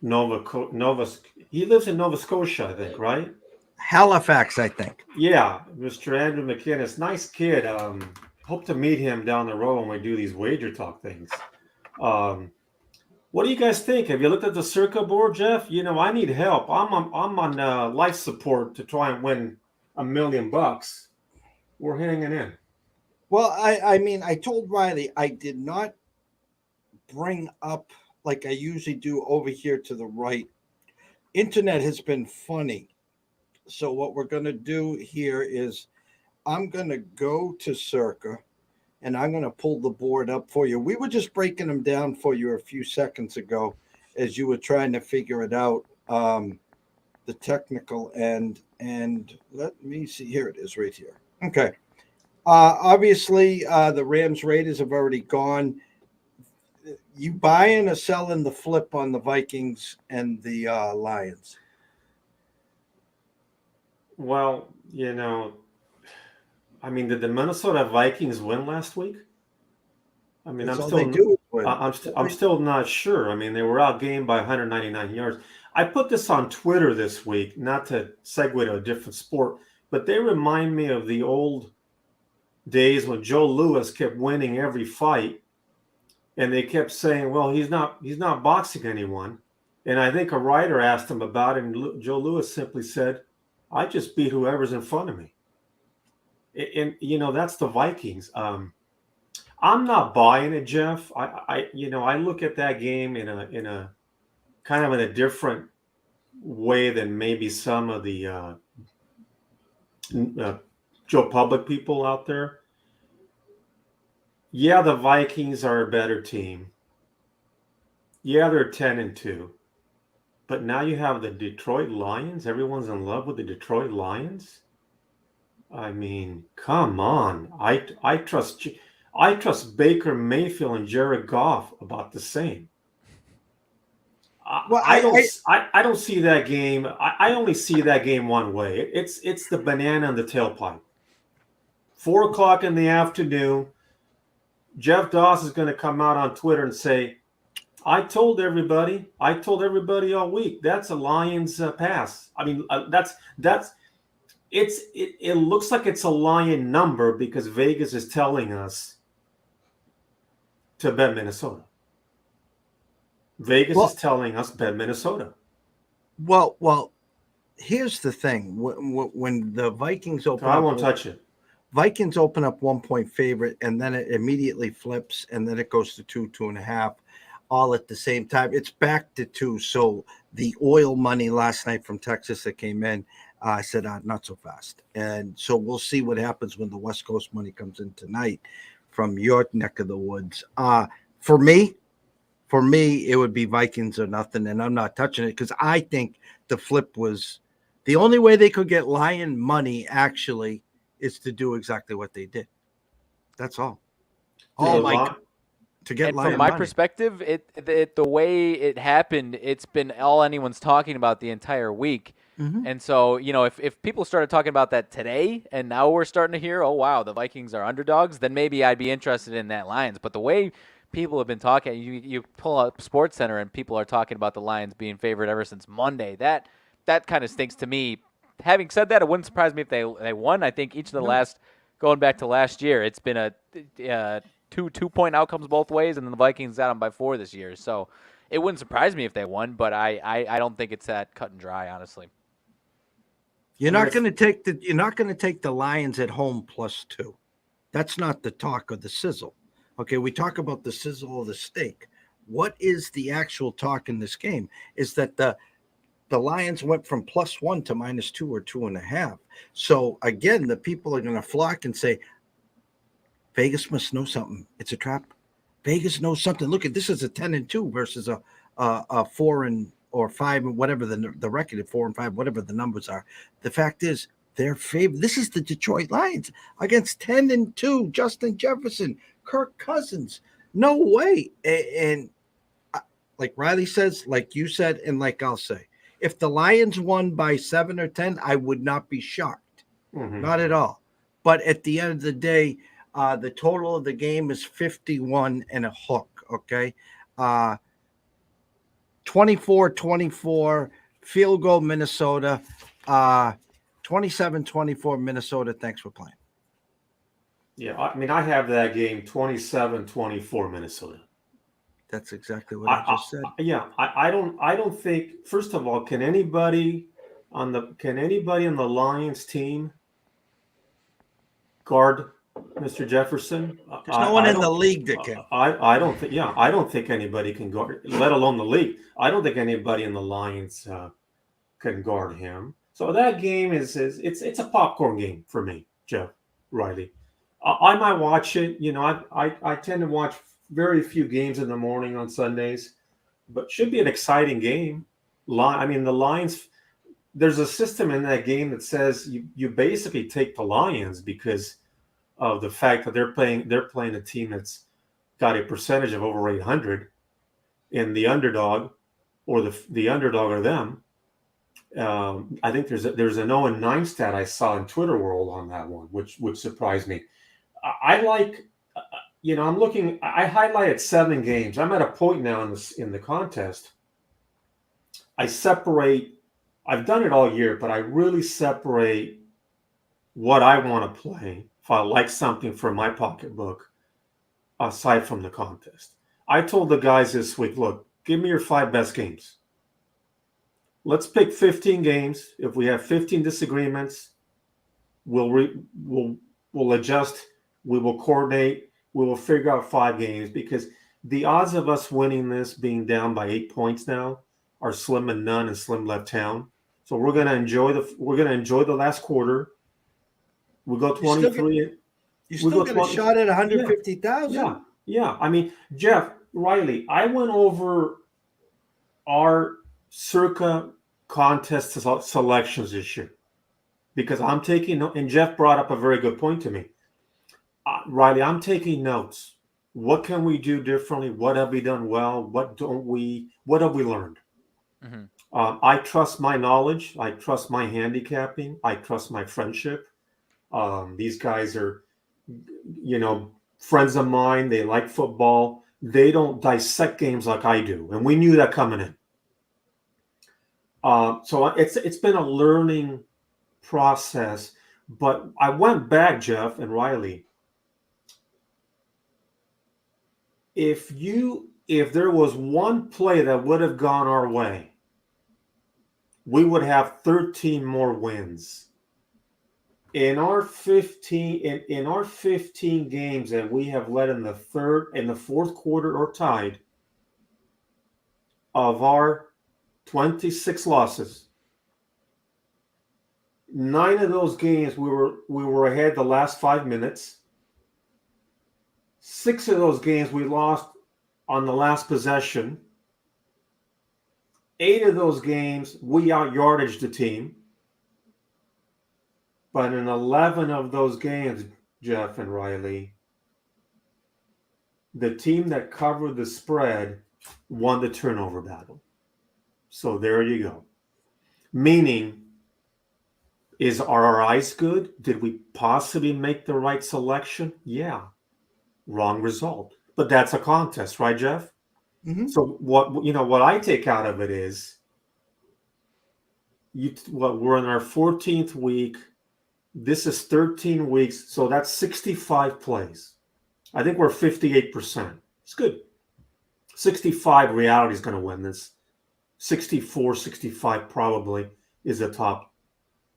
Nova. He lives in Nova Scotia, I think, right? Halifax, I think. Yeah, Mr. Andrew McKinnis, nice kid. Hope to meet him down the road when we do these wager talk things. What do you guys think? Have you looked at the Circa board, Jeff? You know, I need help. I'm on life support to try and win $1 million. We're hanging in. Well, I mean, I told Riley I did not bring up like I usually do over here to the right. Internet has been funny. So what we're going to do here is I'm going to go to Circa and I'm going to pull the board up for you. We were just breaking them down for you a few seconds ago as you were trying to figure it out, the technical end. And let me see. Here it is right here. Okay. Obviously, the Rams Raiders have already gone. You buying or selling the flip on the Vikings and the Lions? Well, you know, I mean, did the Minnesota Vikings win last week? I mean, That's I'm all still they do is win. I'm still not sure. I mean, they were outgained by 199 yards. I put this on Twitter this week, not to segue to a different sport, but they remind me of the old days when Joe Louis kept winning every fight, and they kept saying, "Well, he's not boxing anyone." And I think a writer asked him about it, and Joe Louis simply said, "I just beat whoever's in front of me." And you know, that's the Vikings. I'm not buying it, Jeff. I look at that game in a kind of in a different way than maybe some of the Joe Public people out there. Yeah, the Vikings are a better team. Yeah, they're 10-2. But now you have the Detroit Lions. Everyone's in love with the Detroit Lions. I mean, come on. I trust Baker Mayfield and Jared Goff about the same. Well, I don't see that game. I only see that game one way. It's the banana in the tailpipe. 4:00 in the afternoon. Jeff Doss is going to come out on Twitter and say, I told everybody all week, that's a Lions pass. I mean, it looks like it's a Lion number because Vegas is telling us to bet Minnesota. Vegas is telling us bet Minnesota. Well, here's the thing. When the Vikings open So I won't touch it. Vikings open up 1-point favorite, and then it immediately flips, and then it goes to 2.5, all at the same time. It's back to 2. So the oil money last night from Texas that came in, I said, not so fast. And so we'll see what happens when the West Coast money comes in tonight from your neck of the woods. For me, it would be Vikings or nothing, and I'm not touching it because I think the flip was the only way they could get Lion money actually is to do exactly what they did. That's all. Oh my God. To get and Lion from my money. perspective, the way it happened, it's been all anyone's talking about the entire week. Mm-hmm. And so, you know, if people started talking about that today and now we're starting to hear, oh, wow, the Vikings are underdogs, then maybe I'd be interested in that Lions. But the way people have been talking, you pull up SportsCenter and people are talking about the Lions being favored ever since Monday. That kind of stinks to me. Having said that, it wouldn't surprise me if they won. I think each of the last, going back to last year, it's been a two-point outcomes both ways, and then the Vikings got them by 4 this year. So it wouldn't surprise me if they won, but I don't think it's that cut and dry, honestly. You're not going to take the Lions at home +2. That's not the talk of the sizzle. Okay, we talk about the sizzle of the steak. What is the actual talk in this game? Is that the Lions went from +1 to -2 or 2.5. So again, the people are going to flock and say, Vegas must know something. It's a trap. Vegas knows something. Look, this is a 10-2 versus a 4 or 5, whatever the record at 4 and 5, whatever the numbers are. The fact is, their favorite. This is the Detroit Lions against 10-2. Justin Jefferson, Kirk Cousins. No way. And like Riley says, like you said, and like I'll say, if the Lions won by 7 or 10, I would not be shocked. Mm-hmm. Not at all. But at the end of the day, the total of the game is 51 and a hook. Okay. 24-24 field goal Minnesota. 27-24 Minnesota. Thanks for playing. Yeah, I mean, I have that game 27-24 Minnesota. That's exactly what I just said. I don't think, first of all, can anybody on the Lions team guard Mr. Jefferson? There's no one in the league that can. I don't think. Yeah, I don't think anybody can guard, let alone the league. I don't think anybody in the Lions can guard him. So that game it's a popcorn game for me, Jeff Riley. I might watch it. You know, I tend to watch very few games in the morning on Sundays, but should be an exciting game. I mean, the Lions. There's a system in that game that says you basically take the Lions because of the fact that they're playing a team that's got a percentage of over 800, and the underdog or the underdog are them. I think there's a 0-9 stat I saw in Twitter world on that one, which surprised me. I like, I'm looking. I highlighted 7 games. I'm at a point now in the contest. I separate. I've done it all year, but I really separate what I want to play if I like something from my pocketbook, aside from the contest. I told the guys this week, look, give me your 5 best games. Let's pick 15 games. If we have 15 disagreements, we'll adjust. We will coordinate. We will figure out 5 games, because the odds of us winning this, being down by 8 points now, are slim and none, and slim left town. So we're gonna enjoy the last quarter. We go 23. You still get a shot at 150,000. Yeah. I mean, Jeff Riley, I went over our circa contest selections this year because I'm taking, and Jeff brought up a very good point to me. Riley, I'm taking notes. What can we do differently? What have we done well? What have we learned? Mm-hmm. I trust my knowledge. I trust my handicapping. I trust my friendship. These guys are, friends of mine. They like football. They don't dissect games like I do, and we knew that coming in. So it's been a learning process. But I went back, Jeff and Riley. If there was one play that would have gone our way, we would have 13 more wins. In our 15 games that we have led in the fourth quarter or tied, of our 26 losses, 9 of those games we were ahead the last 5 minutes. 6 of those games we lost on the last possession. 8 of those games we out-yardaged the team. But in 11 of those games, Jeff and Riley, the team that covered the spread won the turnover battle. So there you go. Meaning, are our eyes good? Did we possibly make the right selection? Yeah. Wrong result. But that's a contest, right, Jeff? Mm-hmm. So what I take out of it is, we're in our 14th week. This is 13 weeks, so that's 65 plays. I think we're 58%. It's good. 65, reality is going to win this. 64, 65 probably is a top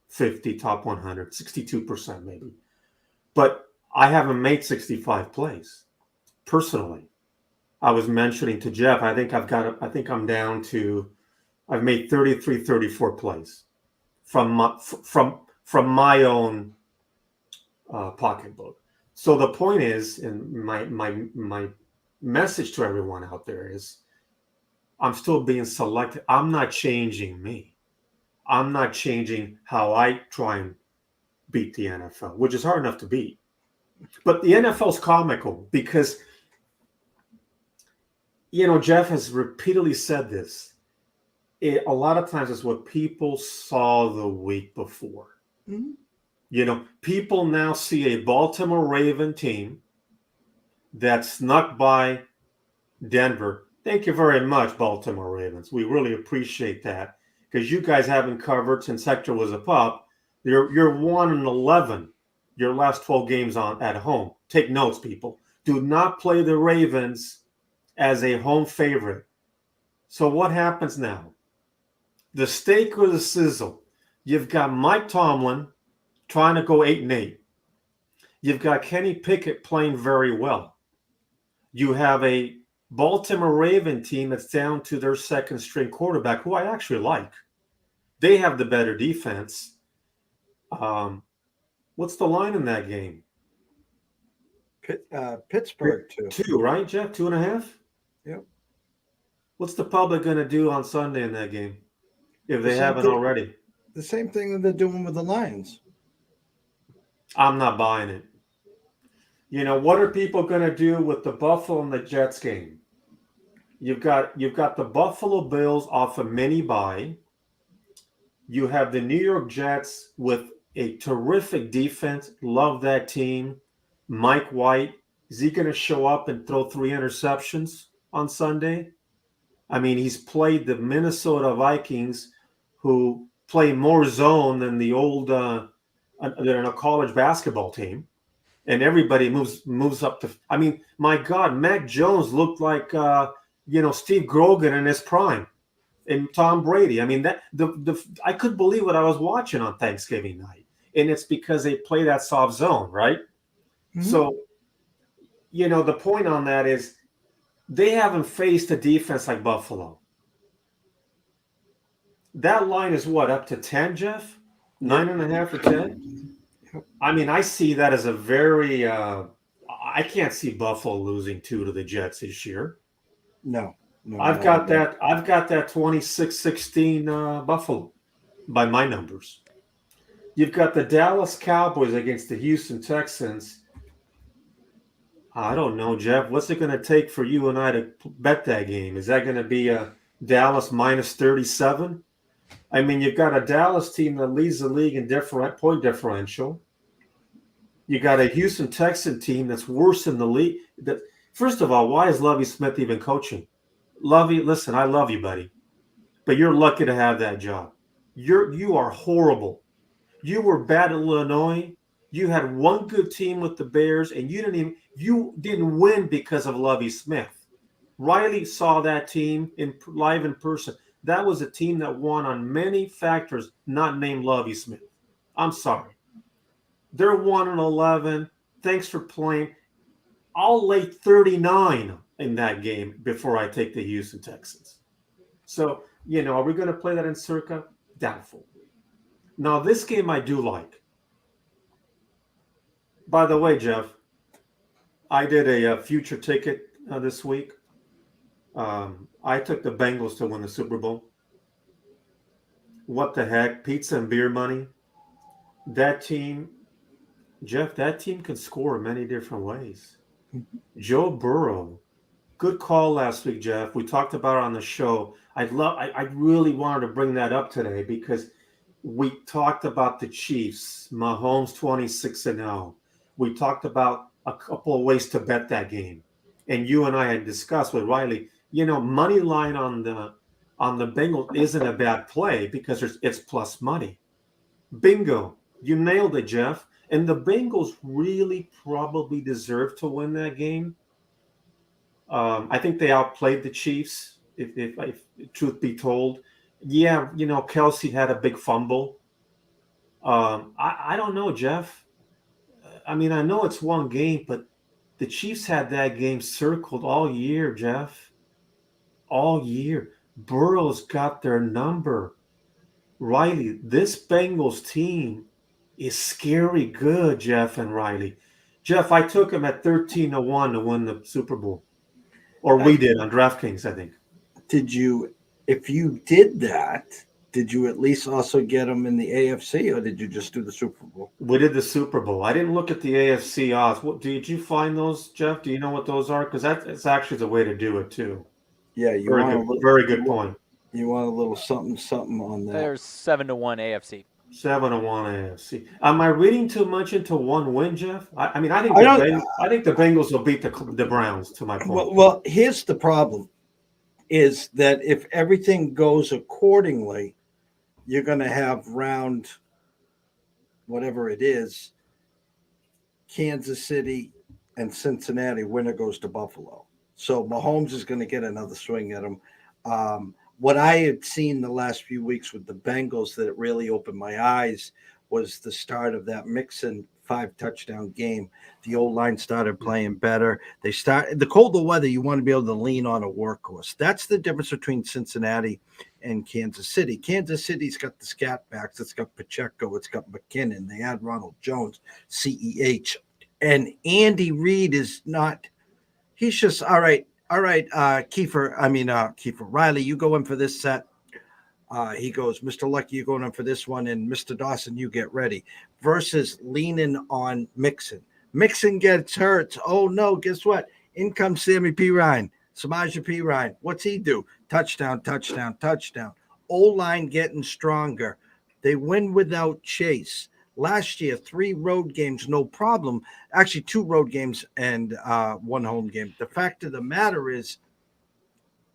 50, top 100, 62% maybe. But I haven't made 65 plays personally. I was mentioning to Jeff, I've made 33, 34 plays from my own pocketbook. So the point is, and my message to everyone out there is, I'm still being selected. I'm not changing me. I'm not changing how I try and beat the NFL, which is hard enough to beat. But the NFL is comical because, Jeff has repeatedly said this. A lot of times it's what people saw the week before. Mm-hmm. People now see a Baltimore Raven team that snuck by Denver. Thank you very much, Baltimore Ravens. We really appreciate that, because you guys haven't covered since Hector was a pup. You're 1-11. Your last 12 games on at home. Take notes, people. Do not play the Ravens as a home favorite. So what happens now? The steak or the sizzle? You've got Mike Tomlin trying to go 8-8. You've got Kenny Pickett playing very well. You have a Baltimore Raven team that's down to their second string quarterback, who I actually like. They have the better defense. What's the line in that game? Pittsburgh, too. 2, right, Jeff? 2.5? Yep. What's the public going to do on Sunday in that game if they haven't already? The same thing that they're doing with the Lions. I'm not buying it. You know, what are people going to do with the Buffalo and the Jets game? You've got the Buffalo Bills off a mini bye. You have the New York Jets with a terrific defense. Love that team. Mike White, is he going to show up and throw 3 interceptions on Sunday? I mean, he's played the Minnesota Vikings, who play more zone than the old than a college basketball team, and everybody moves up to. I mean, my God, Mac Jones looked like Steve Grogan in his prime, and Tom Brady. I mean, that I couldn't believe what I was watching on Thanksgiving night, and it's because they play that soft zone, right? Mm-hmm. So, the point on that is they haven't faced a defense like Buffalo. That line is what, up to 10, Jeff? 9.5 or 10? I mean, I see that as a very I can't see Buffalo losing 2 to the Jets this year. No. I've got that 26-16 Buffalo by my numbers. You've got the Dallas Cowboys against the Houston Texans. I don't know, Jeff. What's it going to take for you and I to bet that game? Is that going to be a Dallas minus 37? I mean, you've got a Dallas team that leads the league in point differential. You got a Houston Texan team that's worse in the league. First of all, why is Lovie Smith even coaching? Lovie, listen, I love you, buddy, but you're lucky to have that job. You are horrible. You were bad at Illinois. You had one good team with the Bears, and you didn't win because of Lovie Smith. Riley saw that team live in person. That was a team that won on many factors, not named Lovie Smith. I'm sorry. They're 1-11. Thanks for playing. I'll lay 39 in that game before I take the Houston Texans. So, are we going to play that in Circa? Doubtful. Now, this game I do like. By the way, Jeff, I did a future ticket this week. I took the Bengals to win the Super Bowl. What the heck? Pizza and beer money. That team, Jeff, that team can score in many different ways. Joe Burrow, good call last week, Jeff. We talked about it on the show. I really wanted to bring that up today because we talked about the Chiefs, Mahomes 26-0. We talked about a couple of ways to bet that game. And you and I had discussed with Riley, money line on the Bengals isn't a bad play because it's plus money. Bingo. You nailed it, Jeff. And the Bengals really probably deserve to win that game. I think they outplayed the Chiefs, if truth be told. Yeah, Kelsey had a big fumble. I don't know, Jeff. I mean, I know it's one game, but the Chiefs had that game circled all year, Jeff. All year. Burrow's got their number. Riley, this Bengals team is scary good, Jeff and Riley. Jeff, I took him at 13-1 to win the Super Bowl. Or we did on DraftKings, I think. If you did that, did you at least also get them in the AFC, or did you just do the Super Bowl? We did the Super Bowl. I didn't look at the AFC odds. Did you find those, Jeff? Do you know what those are? Because that's actually the way to do it, too. Yeah, very good point. You want a little something on that. There's 7-1 AFC. 7-1 AFC. Am I reading too much into one win, Jeff? I think the Bengals will beat the Browns, to my point. Well, here's the problem, is that if everything goes accordingly, you're going to have round whatever it is, Kansas City and Cincinnati, winner goes to Buffalo. So Mahomes is going to get another swing at him. What I had seen the last few weeks with the Bengals that really opened my eyes was the start of that Mixon 5-touchdown game. The old line started playing better. The colder weather, you want to be able to lean on a workhorse. That's the difference between Cincinnati and Kansas City. Kansas City's got the scat backs. It's got Pacheco. It's got McKinnon. They had Ronald Jones, CEH. And Andy Reid is not – he's just, all right, Kiefer Riley, you go in for this set. He goes, Mr. Lucky, you're going in for this one, and Mr. Dawson, you get ready. Versus leaning on Mixon. Mixon gets hurt. Oh, no, guess what? In comes Sammy P. Ryan, Samaje P. Ryan. What's he do? Touchdown, touchdown, touchdown. O-line getting stronger. They win without Chase. Last year, 3 road games, no problem. Actually, 2 road games and 1 home game. The fact of the matter is,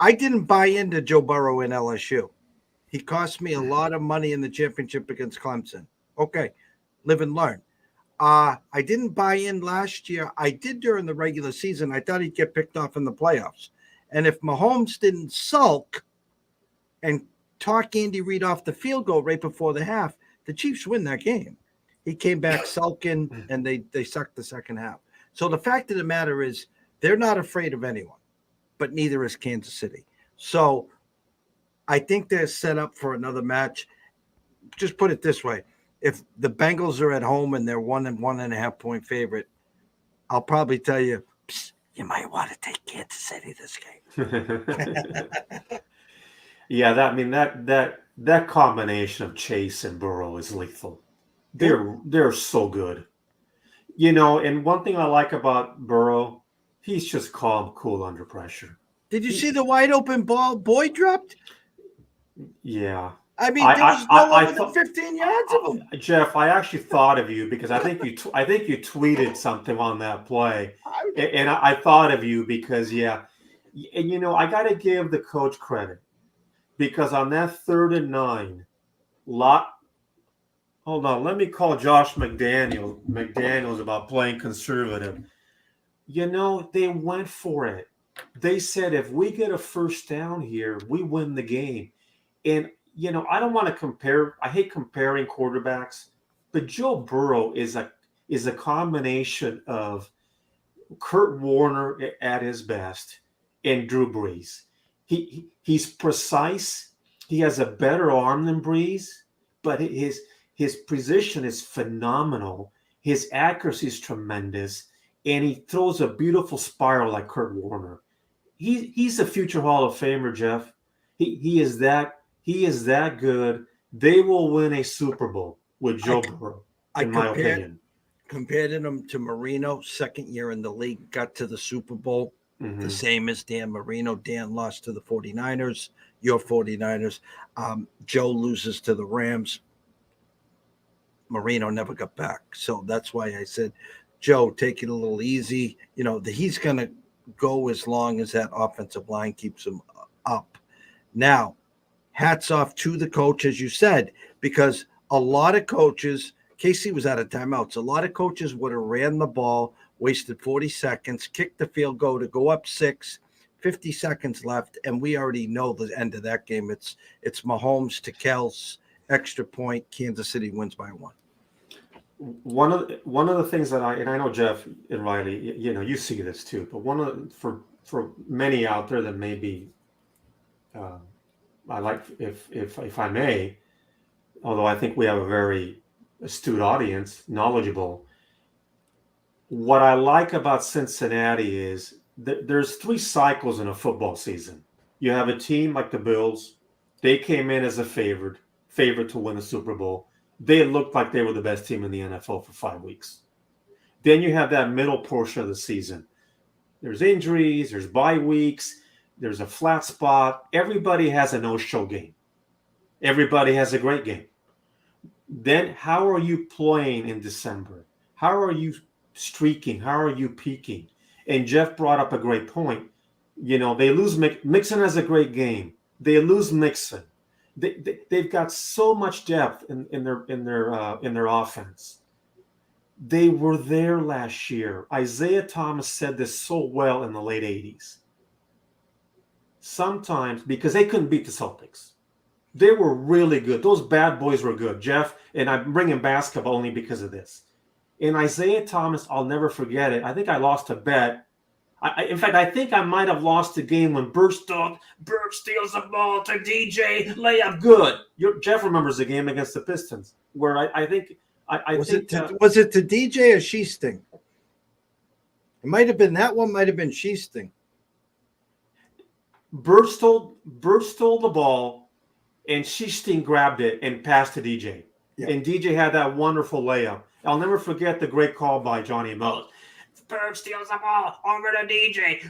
I didn't buy into Joe Burrow in LSU. He cost me a lot of money in the championship against Clemson. Okay, live and learn. I didn't buy in last year. I did during the regular season. I thought he'd get picked off in the playoffs. And if Mahomes didn't sulk and talk Andy Reid off the field goal right before the half, the Chiefs win that game. He came back sulking, and they sucked the second half. So the fact of the matter is they're not afraid of anyone, but neither is Kansas City. So I think they're set up for another match. Just put it this way. If the Bengals are at home and they're 1.5 point favorite, I'll probably tell you, you might want to take Kansas City this game. Yeah, that combination of Chase and Burrow is lethal. They're so good. And one thing I like about Burrow, he's just calm, cool under pressure. Did you see the wide open ball Boyd dropped? Yeah. I mean, there was no over the 15 yards of him. Jeff, I actually thought of you because I think you tweeted something on that play, and I thought of you because and I got to give the coach credit because on that 3rd and 9, hold on, let me call Josh McDaniels about playing conservative. They went for it. They said if we get a first down here, we win the game. And I don't want to compare. I hate comparing quarterbacks, but Joe Burrow is a combination of Kurt Warner at his best and Drew Brees. He's precise. He has a better arm than Brees, but his precision is phenomenal. His accuracy is tremendous, and he throws a beautiful spiral like Kurt Warner. He's a future Hall of Famer, Jeff. He is that good. They will win a Super Bowl with Joe Burrow, in my opinion. Compared him to Marino, 2nd year in the league, got to the Super Bowl, the same as Dan Marino. Dan lost to the 49ers, your 49ers. Joe loses to the Rams. Marino never got back. So that's why I said, Joe, take it a little easy. He's going to go as long as that offensive line keeps him up. Now, hats off to the coach, as you said, because a lot of coaches, Casey was out of timeouts. A lot of coaches would have ran the ball, wasted 40 seconds, kicked the field goal to go up 6, 50 seconds left, and we already know the end of that game. It's Mahomes to Kels, extra point, Kansas City wins by 1. One of the things that I know Jeff and Riley, you see this too, but for many out there that maybe I like, if I may, although I think we have a very astute audience, knowledgeable. What I like about Cincinnati is that there's 3 cycles in a football season. You have a team like the Bills. They came in as a favorite to win a Super Bowl. They looked like they were the best team in the NFL for 5 weeks. Then you have that middle portion of the season. There's injuries, there's bye weeks, there's a flat spot. Everybody has a no-show game. Everybody has a great game. Then how are you playing in December? How are you streaking? How are you peaking? And Jeff brought up a great point. They lose Mixon has a great game. They lose Mixon. They've got so much depth in their offense. They were there last year. Isaiah Thomas said this so well in the late 80s. Sometimes, because they couldn't beat the Celtics, they were really good. Those bad boys were good, Jeff. And I'm bringing basketball only because of this. And Isaiah Thomas, I'll never forget it. I think I lost a bet. In fact, I think I might have lost the game when Bird steals the ball to DJ, layup good. Jeff remembers the game against the Pistons, where I think Was it to DJ or Sheesting? It might have been that one. Might have been Sheesting. Bird stole the ball, and Sheesting grabbed it and passed to DJ. Yeah. And DJ had that wonderful layup. I'll never forget the great call by Johnny Mills. Bird steals the ball over to DJ.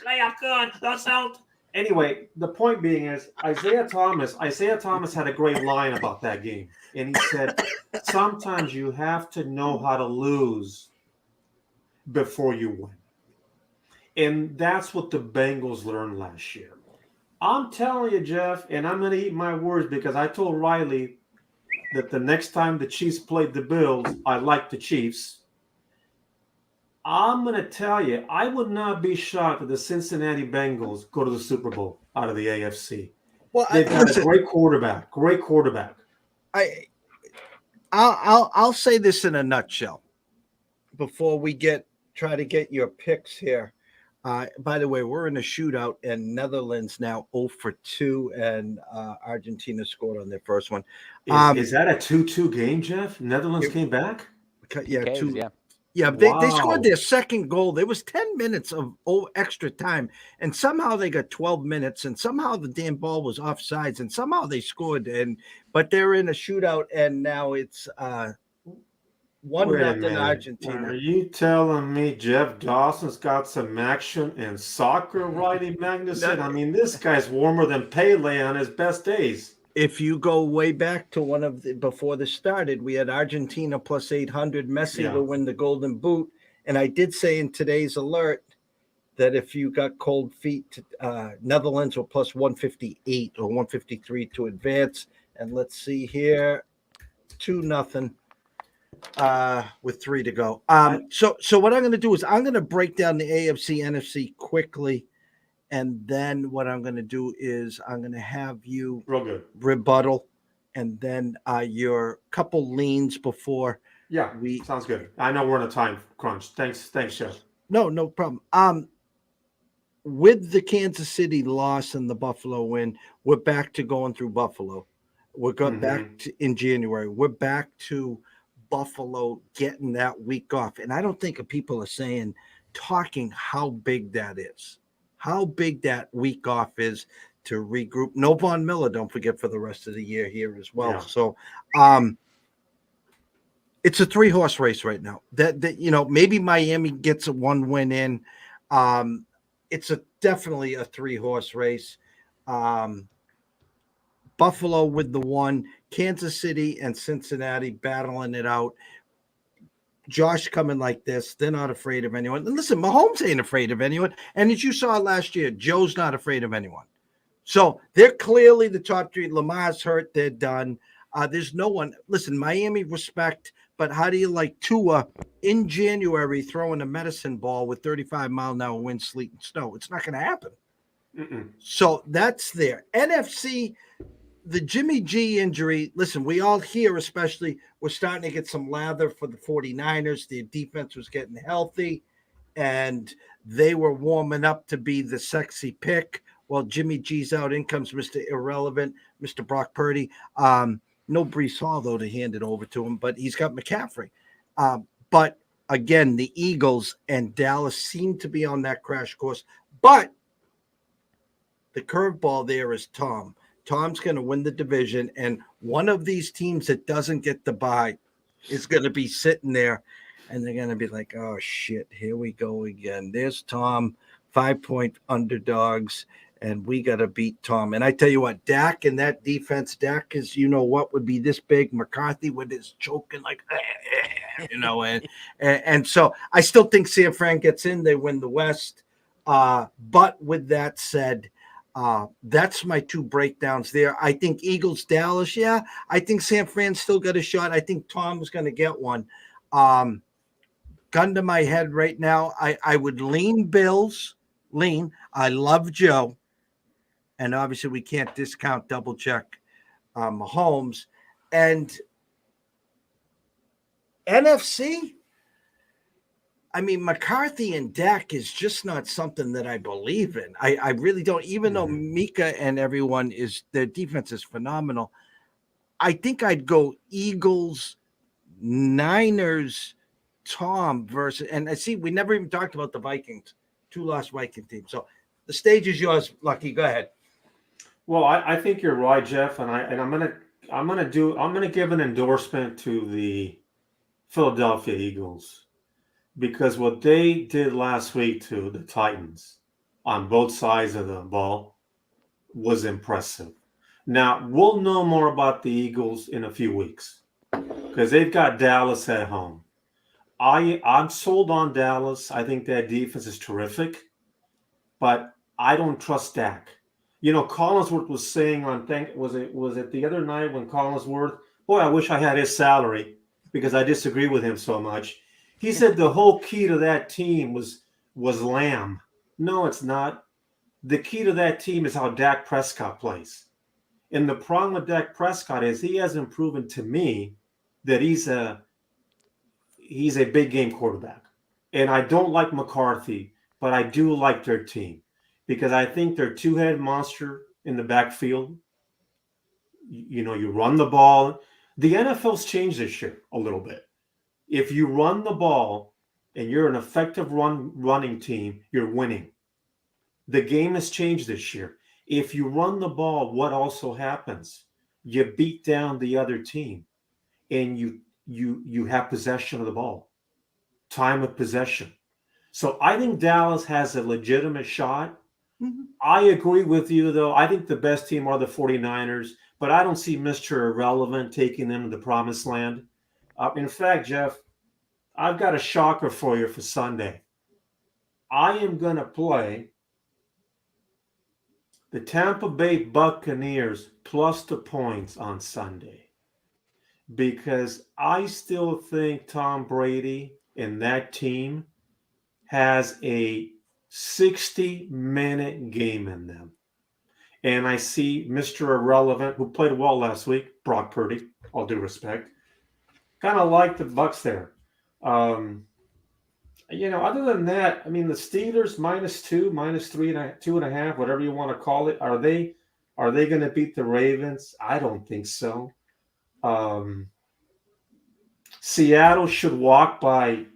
Layup good. That's out. Anyway, the point being is Isaiah Thomas had a great line about that game. And he said, sometimes you have to know how to lose before you win. And that's what the Bengals learned last year. I'm telling you, Jeff, and I'm going to eat my words because I told Riley that the next time the Chiefs played the Bills, I liked the Chiefs. I'm going to tell you, I would not be shocked if the Cincinnati Bengals go to the Super Bowl out of the AFC. Well, they've got a great quarterback. I'll say this in a nutshell before we try to get your picks here. By the way, we're in a shootout, and Netherlands now 0-2, and Argentina scored on their first one. Is that a 2-2 game, Jeff? Netherlands came back? Yeah, Caves, 2. Yeah. Yeah, they scored their second goal. There was 10 minutes of extra time, and somehow they got 12 minutes, and somehow the damn ball was offsides, and somehow they scored. But they're in a shootout, and now it's 1-0 Argentina. Are you telling me Jeff Dawson's got some action in soccer, Riley Magnuson? I mean, this guy's warmer than Pele on his best days. If you go way back to before this started, we had Argentina plus 800, Messi to win the Golden Boot. And I did say in today's alert that if you got cold feet, Netherlands were plus 158 or 153 to advance. And let's see here, 2-0 with 3 to go. So what I'm going to do is I'm going to break down the AFC, NFC quickly. And then what I'm going to do is I'm going to have you rebuttal, and then your couple leans before. Yeah, sounds good. I know we're on a time crunch. Thanks, Jeff. No problem. With the Kansas City loss and the Buffalo win, we're back to going through Buffalo. We're going back to in January. We're back to Buffalo getting that week off, and I don't think people are talking how big that is. How big that week off is to regroup. No Von Miller, don't forget, for the rest of the year here as well. Yeah. So it's a 3-horse race right now. That maybe Miami gets a 1 win in. It's definitely a 3-horse race. Buffalo with the 1, Kansas City and Cincinnati battling it out. Josh coming like this, they're not afraid of anyone. And listen, Mahomes ain't afraid of anyone. And as you saw last year, Joe's not afraid of anyone. So they're clearly the top 3. Lamar's hurt. They're done. There's no one. Listen, Miami respect, but how do you like Tua in January throwing a medicine ball with 35-mile-an-hour wind, sleet, and snow? It's not going to happen. So that's there. NFC, the Jimmy G injury, listen, we all here especially, we're starting to get some lather for the 49ers. Their defense was getting healthy, and they were warming up to be the sexy pick. While Jimmy G's out, in comes Mr. Irrelevant, Mr. Brock Purdy. No Breece Hall, though, to hand it over to him, but he's got McCaffrey. But, again, the Eagles and Dallas seem to be on that crash course. But the curveball there is Tom. Tom's going to win the division, and one of these teams that doesn't get the bye is going to be sitting there, and they're going to be like, oh, shit, here we go again. There's Tom, 5-point underdogs, and we got to beat Tom. And I tell you what, Dak and that defense, Dak is, would be this big. McCarthy with his choking like, and so I still think San Fran gets in. They win the West. But with that said, That's my two breakdowns there. I think Eagles, Dallas. Yeah, I think San Fran still got a shot. I think Tom's going to get one. Gun to my head right now, I would lean Bills. Lean. I love Joe. And obviously, we can't discount double check Mahomes. And NFC, I mean, McCarthy and Dak is just not something that I believe in. I really don't, even though Mika and everyone their defense is phenomenal. I think I'd go Eagles, Niners, Tom versus, and I see we never even talked about the Vikings, 2-loss Viking team. So the stage is yours, Lucky. Go ahead. Well, I think you're right, Jeff, and I'm gonna give an endorsement to the Philadelphia Eagles, because what they did last week to the Titans on both sides of the ball was impressive. Now, we'll know more about the Eagles in a few weeks because they've got Dallas at home. I'm sold on Dallas. I think that defense is terrific, but I don't trust Dak. You know, Collinsworth was saying was it the other night when Collinsworth, boy, I wish I had his salary because I disagree with him so much. He said the whole key to that team was Lamb. No, it's not. The key to that team is how Dak Prescott plays. And the problem with Dak Prescott is he hasn't proven to me that he's a big game quarterback. And I don't like McCarthy, but I do like their team because I think they're two-headed monster in the backfield. You know, you run the ball. The NFL's changed this year a little bit. If you run the ball and you're an effective running team, you're winning. The game has changed this year. If you run the ball, what also happens? You beat down the other team and you have possession of the ball. Time of possession. So I think Dallas has a legitimate shot. Mm-hmm. I agree with you, though. I think the best team are the 49ers, but I don't see Mr. Irrelevant taking them to the promised land. In fact, Jeff, I've got a shocker for you for Sunday. I am going to play the Tampa Bay Buccaneers plus the points on Sunday because I still think Tom Brady and that team has a 60-minute game in them. And I see Mr. Irrelevant, who played well last week, Brock Purdy, all due respect, kind of like the Bucs there. You know, other than that, I mean, the Steelers -2, -3, 2.5, whatever you want to call it. Are they going to beat the Ravens? I don't think so. Seattle should walk by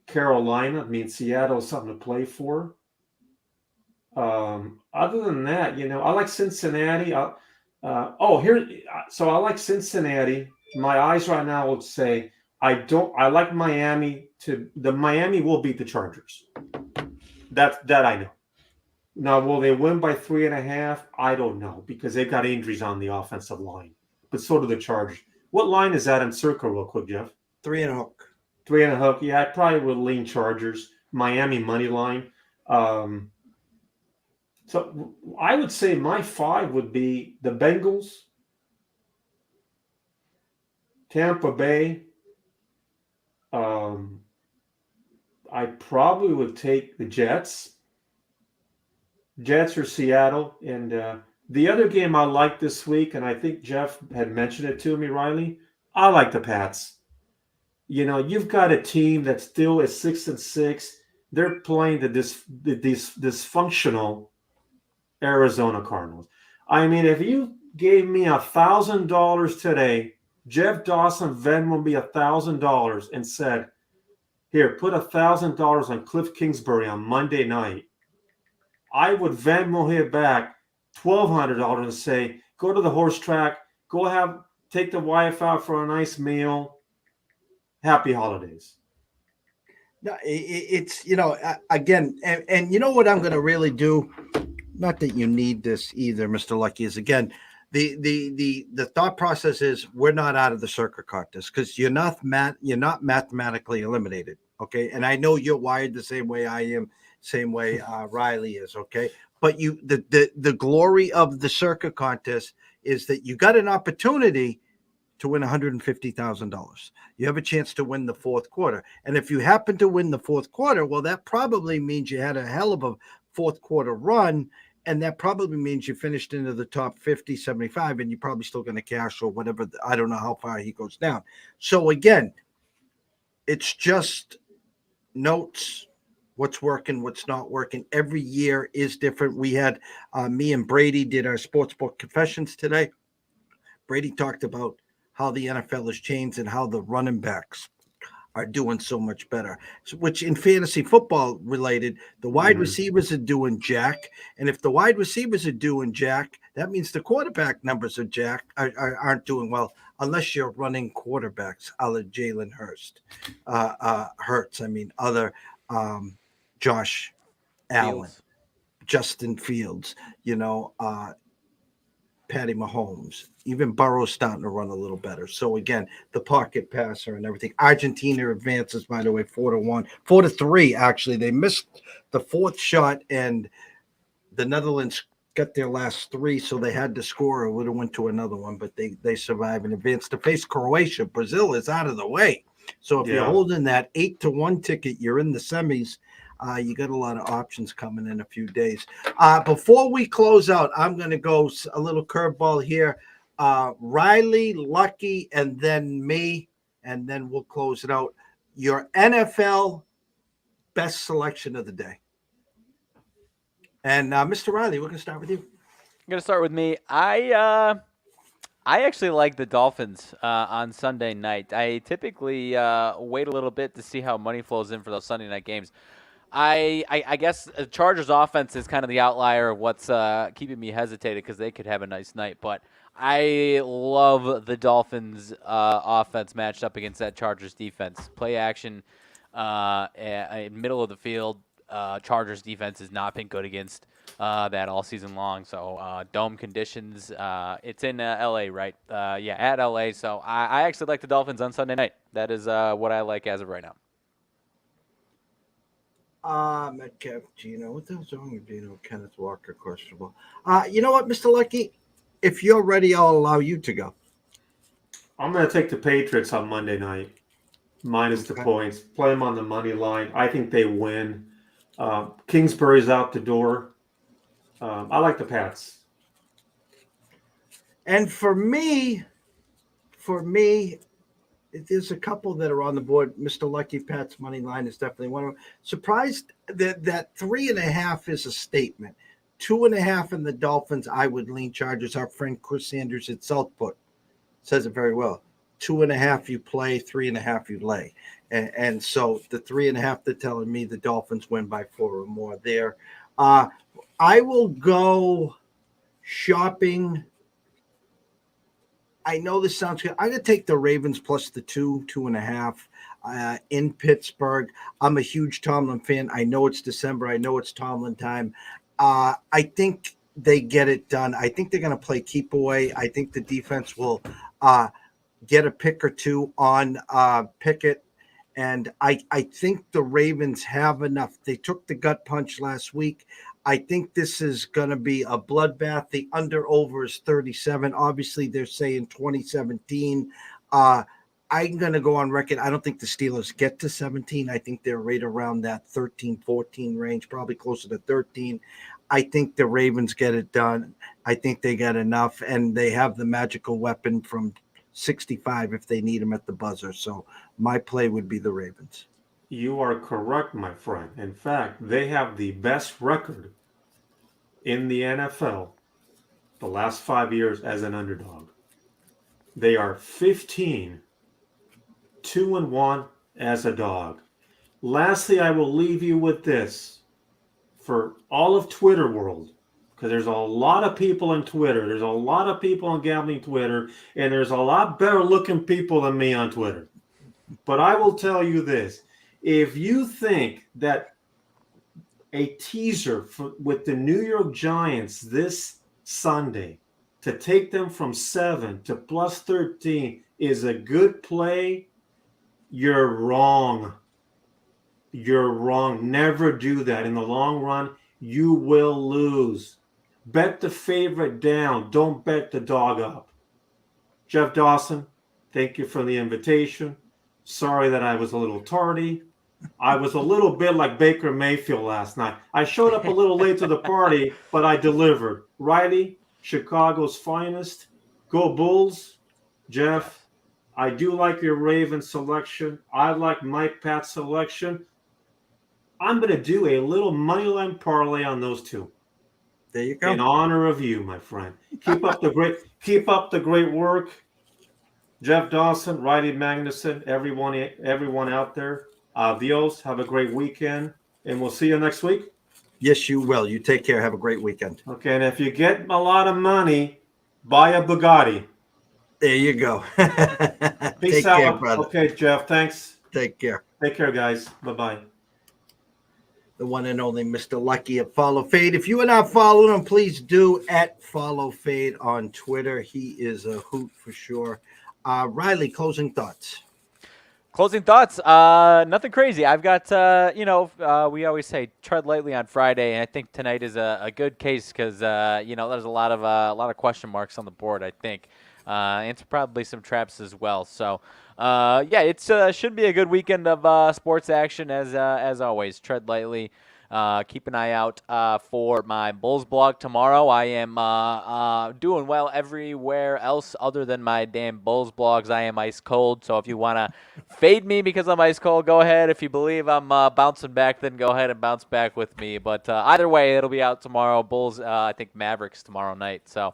Carolina. I mean, Seattle is something to play for. Other than that, you know, I like Cincinnati. So I like Cincinnati. My eyes right now would say I like Miami Miami will beat the Chargers. That I know. Now, will they win by 3.5? I don't know because they've got injuries on the offensive line, but so do the Chargers. What line is that in circle real quick, Jeff? 3.5. 3.5. Yeah, I probably would lean Chargers. Miami money line. So I would say my 5 would be the Bengals, Tampa Bay. I probably would take the Jets or Seattle. And the other game I like this week, and I think Jeff had mentioned it to me, Riley, I like the Pats. You know, you've got a team that still is 6-6. They're playing the dysfunctional Arizona Cardinals. I mean, if you gave me $1,000 today, Jeff Dawson Venmo me $1,000 and said, "Here, put $1,000 on Cliff Kingsbury on Monday night," I would Venmo him back $1,200 and say, "Go to the horse track, take the wife out for a nice meal. Happy holidays." No, it's, you know, again, and you know what I'm going to really do? Not that you need this either, Mr. Lucky, is again, the thought process is we're not out of the circuit contest because you're not mathematically eliminated. Okay. And I know you're wired the same way I am, same way Riley is. Okay. But the glory of the circuit contest is that you got an opportunity to win $150,000. You have a chance to win the fourth quarter. And if you happen to win the fourth quarter, well, that probably means you had a hell of a fourth quarter run. And that probably means you finished into the top 50, 75, and you're probably still going to cash or whatever. I don't know how far he goes down. So again, it's just notes, what's working, what's not working. Every year is different. We had me and Brady did our sportsbook confessions today. Brady talked about how the NFL has changed and how the running backs are doing so much better, which in fantasy football related, the wide receivers are doing jack. And if the wide receivers are doing jack, that means the quarterback numbers are jack aren't doing well, unless you're running quarterbacks, a la Jalen Hurts. I mean, other Josh Allen, Fields. Justin Fields, Patty Mahomes, even Burrow's starting to run a little better. So again, the pocket passer and everything. Argentina advances, by the way, 4-1, 4-3. Actually, they missed the fourth shot, and the Netherlands got their last three, so they had to score or would have went to another one, but they survived and advanced to face Croatia. Brazil is out of the way. So if you're holding that 8-1 ticket, you're in the semis. You got a lot of options coming in a few days. Before we close out, I'm going to go a little curveball here. Riley, Lucky, and then me, and then we'll close it out. Your NFL best selection of the day. And Mr. Riley, we're going to start with you. I'm going to start with me. I actually like the Dolphins on Sunday night. I typically wait a little bit to see how money flows in for those Sunday night games. I guess the Chargers offense is kind of the outlier of what's keeping me hesitated because they could have a nice night. But I love the Dolphins offense matched up against that Chargers defense. Play action, middle of the field. Chargers defense has not been good against that all season long. So dome conditions. It's in L.A., right? At L.A. So I actually like the Dolphins on Sunday night. That is what I like as of right now. Metcalf, Gino. What the hell's wrong with Gino? Kenneth Walker, questionable. You know what, Mr. Lucky? If you're ready, I'll allow you to go. I'm going to take the Patriots on Monday night, minus the points. Play them on the money line. I think they win. Kingsbury's out the door. I like the Pats. And for me, there's a couple that are on the board. Mr. Lucky, Pat's money line is definitely one of them. Surprised that 3.5 is a statement. 2.5 in the Dolphins, I would lean Chargers. Our friend Chris Sanders at Southport says it very well. 2.5 you play, 3.5 you lay. And so the 3.5, they're telling me the Dolphins win by 4 or more there. I will go shopping. I know this sounds good. I'm going to take the Ravens plus the 2.5 in Pittsburgh. I'm a huge Tomlin fan. I know it's December. I know it's Tomlin time. I think they get it done. I think they're going to play keep away. I think the defense will get a pick or two on Pickett. And I think the Ravens have enough. They took the gut punch last week. I think this is going to be a bloodbath. The under-over is 37. Obviously, they're saying 2017. I'm going to go on record. I don't think the Steelers get to 17. I think they're right around that 13, 14 range, probably closer to 13. I think the Ravens get it done. I think they get enough, and they have the magical weapon from 65 if they need them at the buzzer. So my play would be the Ravens. You are correct, my friend. In fact, they have the best record in the NFL the last 5 years as an underdog. They are 15-2-1 as a dog. Lastly, I will leave you with this for all of Twitter world, because there's a lot of people on Twitter. There's a lot of people on gambling Twitter, and there's a lot better looking people than me on Twitter. But I will tell you this. If you think that a teaser with the New York Giants this Sunday to take them from 7 to plus 13 is a good play, you're wrong. You're wrong. Never do that. In the long run, you will lose. Bet the favorite down. Don't bet the dog up. Jeff Dawson, thank you for the invitation. Sorry that I was a little tardy. I was a little bit like Baker Mayfield last night. I showed up a little late to the party, but I delivered. Riley, Chicago's finest. Go Bulls. Yes. Jeff, I do like your Raven selection. I like Mike Pat's selection. I'm going to do a little moneyline parlay on those two. There you go. In honor of you, my friend. Keep up the great work. Jeff Dawson, Riley Magnuson, everyone out there. Adios. Have a great weekend, and we'll see you next week. Yes, you will. You take care. Have a great weekend. Okay, and if you get a lot of money, buy a Bugatti. There you go. Peace Take out. care, brother. Okay, Jeff. Thanks. Take care. Take care, guys. Bye-bye. The one and only Mr. Lucky at Follow Fade. If you are not following him, please do at Follow Fade on Twitter. He is a hoot for sure. Riley, closing thoughts. Closing thoughts. Nothing crazy. I've got, we always say tread lightly on Friday, and I think tonight is a good case because, there's a lot of question marks on the board, I think. And it's probably some traps as well. So, it should be a good weekend of sports action as always. Tread lightly. Keep an eye out for my Bulls blog tomorrow. I am doing well everywhere else other than my damn Bulls blogs. I am ice cold, so if you want to fade me because I'm ice cold, go ahead. If you believe I'm bouncing back, then go ahead and bounce back with me. But either way, it'll be out tomorrow. Bulls, I think Mavericks tomorrow night. So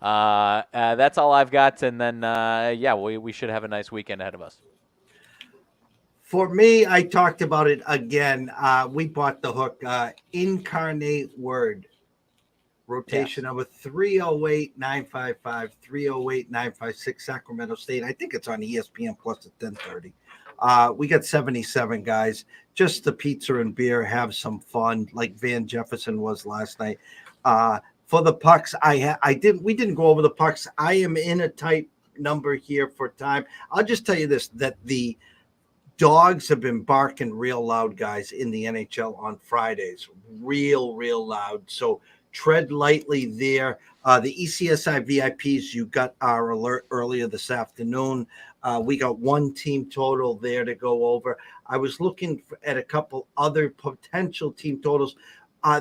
that's all I've got, and then we should have a nice weekend ahead of us. For me, I talked about it again. We bought the hook. Incarnate Word. Rotation number 308-955, 308-956, Sacramento State. I think it's on ESPN Plus at 10:30. We got 77 guys. Just the pizza and beer. Have some fun, like Van Jefferson was last night. For the pucks, we didn't go over the pucks. I am in a tight number here for time. I'll just tell you this, that the dogs have been barking real loud, guys, in the NHL on Fridays. Real loud. So tread lightly there. The ECSI VIPs, you got our alert earlier this afternoon. We got one team total there to go over. I was looking at a couple other potential team totals.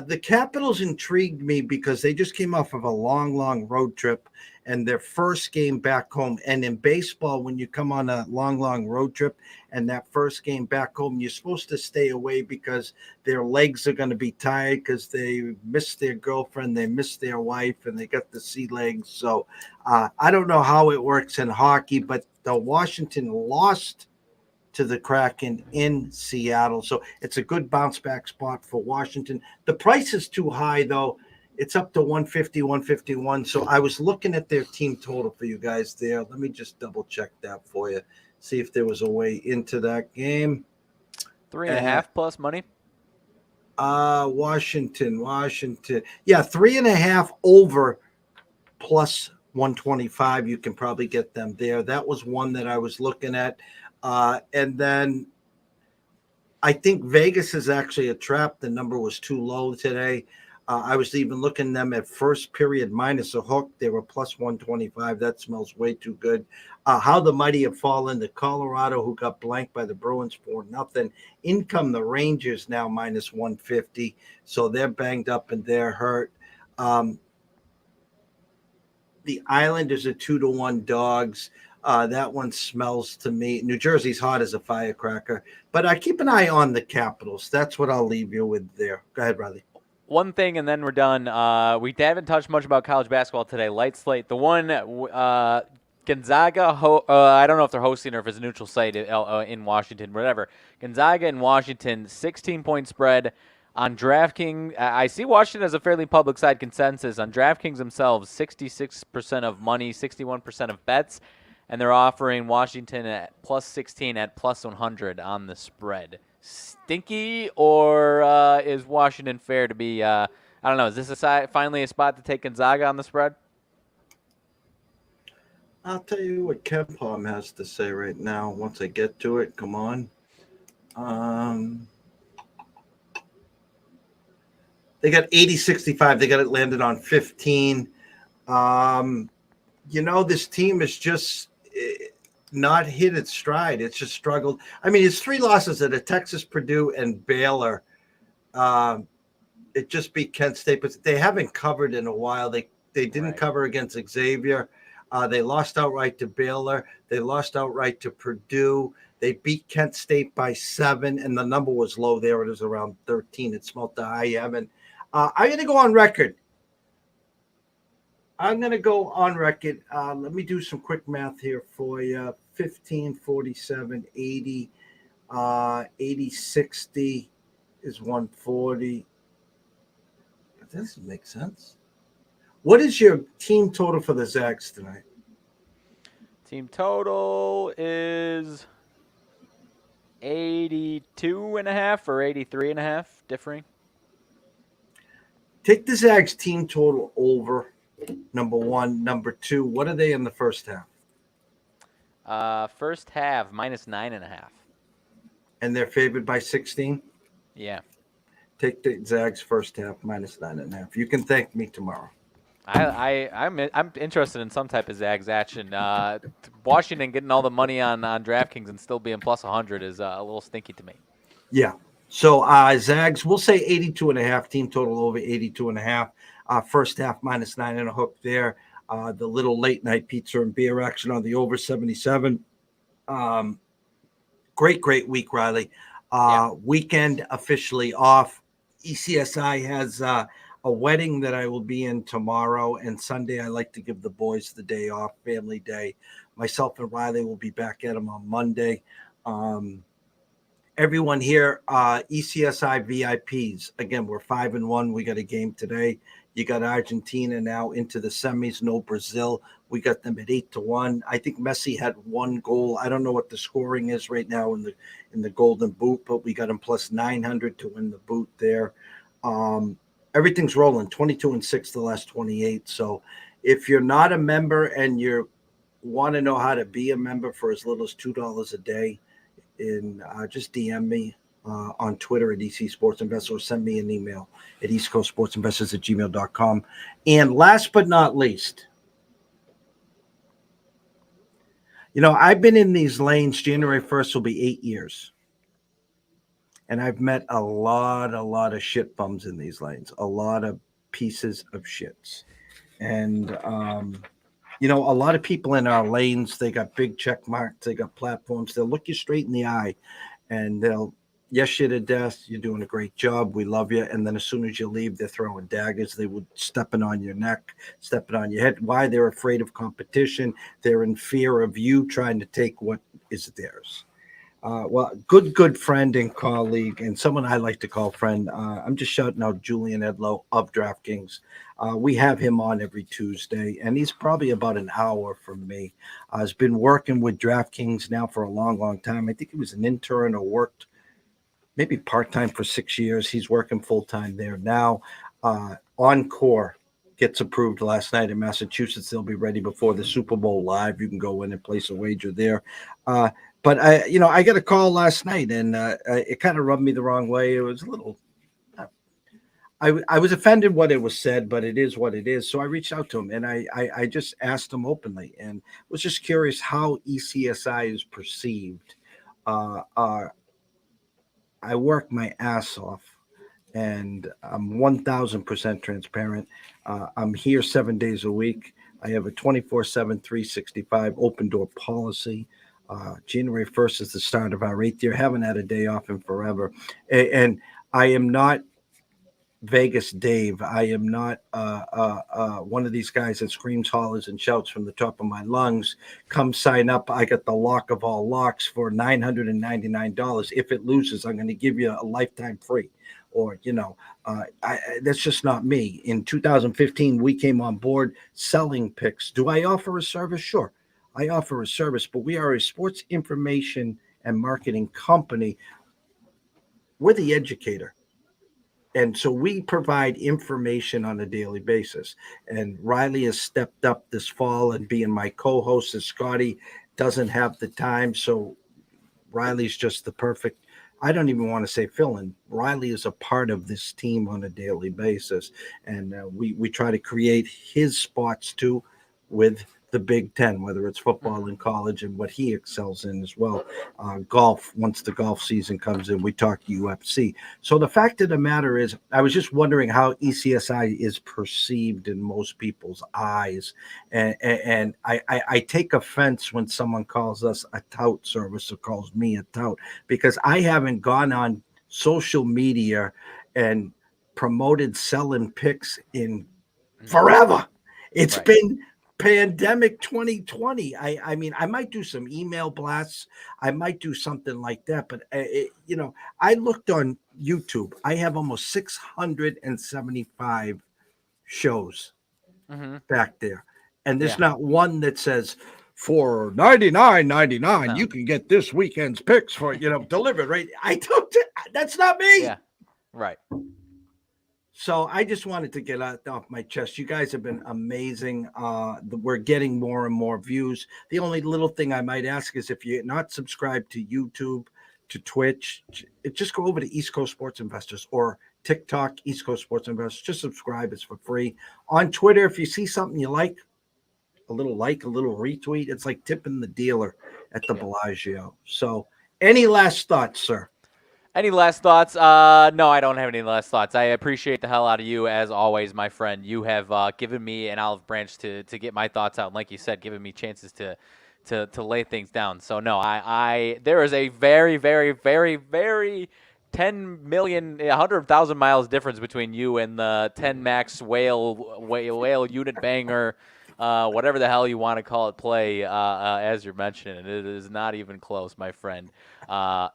The Capitals intrigued me because they just came off of a long road trip and their first game back home. And in baseball, when you come on a long road trip and that first game back home, you're supposed to stay away because their legs are going to be tired because they missed their girlfriend, they missed their wife, and they got the sea legs. So I don't know how it works in hockey, but the Washington lost to the Kraken in Seattle. So it's a good bounce back spot for Washington. The price is too high, though. It's up to 150, 151. So I was looking at their team total for you guys there. Let me just double check that for you. See if there was a way into that game. 3.5 plus money. Washington. Yeah, 3.5 over plus 125. You can probably get them there. That was one that I was looking at. And then I think Vegas is actually a trap. The number was too low today. I was even looking them at first period minus a hook. They were plus 125. That smells way too good. How the mighty have fallen to Colorado, who got blanked by the Bruins 4-0. In come the Rangers now minus 150. So they're banged up and they're hurt. The Islanders are 2-1 dogs. That one smells to me. New Jersey's hot as a firecracker. But I keep an eye on the Capitals. That's what I'll leave you with there. Go ahead, Riley. One thing, and then we're done. We haven't touched much about college basketball today. Light slate. The one, Gonzaga, I don't know if they're hosting or if it's a neutral site in Washington, whatever. Gonzaga in Washington, 16-point spread. On DraftKings, I see Washington as a fairly public side consensus. On DraftKings themselves, 66% of money, 61% of bets. And they're offering Washington at plus 16 at plus 100 on the spread. Stinky, or is Washington fair to be, I don't know, is this finally a spot to take Gonzaga on the spread? I'll tell you what KenPom has to say right now once I get to it. Come on. They got 80-65. They got it landed on 15. This team is just not hit its stride. It's just struggled. I mean, it's 3 losses at Texas, Purdue, and Baylor. It just beat Kent State, but they haven't covered in a while. They didn't cover against Xavier. They lost outright to Baylor. They lost outright to Purdue. They beat Kent State by 7, and the number was low there. It was around 13. It smelt the high heaven. I'm going to go on record. Let me do some quick math here for you. 15, 47, 80, 80, 60 is 140. That doesn't make sense. What is your team total for the Zags tonight? Team total is 82.5 or 83.5, differing. Take the Zags team total over, number one. Number two, what are they in the first half? First half, -9.5. And they're favored by 16? Yeah. Take the Zags first half, -9.5. You can thank me tomorrow. I'm interested in some type of Zags action. Washington getting all the money on DraftKings and still being plus 100 is a little stinky to me. Yeah. So Zags, we'll say 82.5, team total over 82.5. First half -9 and a hook there. The little late night pizza and beer action on the over 77. Great week, Riley. Weekend officially off. ECSI has a wedding that I will be in tomorrow, and Sunday I like to give the boys the day off, family day. Myself and Riley will be back at them on Monday. Everyone here, ECSI VIPs. Again, we're 5-1. We got a game today. You got Argentina now into the semis. No Brazil. We got them at 8-1. I think Messi had 1 goal. I don't know what the scoring is right now in the Golden Boot, but we got him plus 900 to win the boot there. Everything's rolling. 22-6 the last 28. So if you're not a member and you want to know how to be a member for as little as $2 a day, just DM me on Twitter at EC Sports Investor, or send me an email at eastcoastsportsinvestors@gmail.com. And last but not least, I've been in these lanes. January 1st will be 8 years. And I've met a lot of shit bums in these lanes, a lot of pieces of shits. And, a lot of people in our lanes, they got big check marks, they got platforms. They'll look you straight in the eye and they'll yes you to death. You're doing a great job. We love you. And then as soon as you leave, they're throwing daggers. They would stepping on your neck, stepping on your head. Why? They're afraid of competition. They're in fear of you trying to take what is theirs. Good friend and colleague, and someone I like to call friend. I'm just shouting out Julian Edlow of DraftKings. We have him on every Tuesday, and he's probably about an hour from me. He's been working with DraftKings now for a long time. I think he was an intern or worked maybe part-time for 6 years. He's working full-time there now. Encore gets approved last night in Massachusetts. They'll be ready before the Super Bowl live. You can go in and place a wager there. But I got a call last night, and it kind of rubbed me the wrong way. It was a little. I was offended what it was said, but it is what it is. So I reached out to him, and I just asked him openly, and was just curious how ECSI is perceived. I work my ass off, and I'm 1,000% transparent. I'm here 7 days a week. I have a 24/7, 365 open door policy. January 1st is the start of our 8th year. Haven't had a day off in forever. And I am not Vegas Dave. I am not one of these guys that screams, hollers, and shouts from the top of my lungs. Come sign up. I got the lock of all locks for $999. If it loses, I'm going to give you a lifetime free. Or, that's just not me. In 2015, we came on board selling picks. Do I offer a service? Sure. I offer a service, but we are a sports information and marketing company. We're the educator. And so we provide information on a daily basis. And Riley has stepped up this fall and being my co-host, as Scotty doesn't have the time. So Riley's just the perfect I don't even want to say fill in. Riley is a part of this team on a daily basis, and we try to create his spots too with the Big Ten, whether it's football in college and what he excels in as well. Golf, once the golf season comes in, we talk UFC. So the fact of the matter is, I was just wondering how ECSI is perceived in most people's eyes. And I take offense when someone calls us a tout service or calls me a tout, because I haven't gone on social media and promoted selling picks in forever. It's Right. been pandemic 2020. I mean, I might do some email blasts. I might do something like that. But, I looked on YouTube. I have almost 675 shows Mm-hmm. back there. And there's Yeah. not one that says, for $99.99, No. you can get this weekend's picks for, delivered, right? That's not me. Yeah. Right. So I just wanted to get that off my chest. You guys have been amazing. We're getting more and more views. The only little thing I might ask is, if you're not subscribed to YouTube, to Twitch, just go over to East Coast Sports Investors or TikTok, East Coast Sports Investors. Just subscribe. It's for free. On Twitter, if you see something you like, a little retweet. It's like tipping the dealer at the Bellagio. So any last thoughts, sir? Any last thoughts? No, I don't have any last thoughts. I appreciate the hell out of you, as always, my friend. You have given me an olive branch to get my thoughts out. And like you said, given me chances to lay things down. So, no, there is a very, very, very, very 10 million, 100,000 miles difference between you and the 10 max whale unit banger, whatever the hell you want to call it, play, as you're mentioning. It is not even close, my friend. You're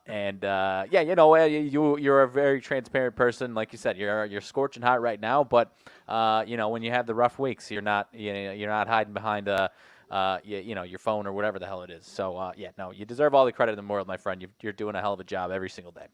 a very transparent person. Like you said, you're scorching hot right now, but when you have the rough weeks, you're not hiding behind your phone or whatever the hell it is. So you deserve all the credit in the world, my friend. You're doing a hell of a job every single day.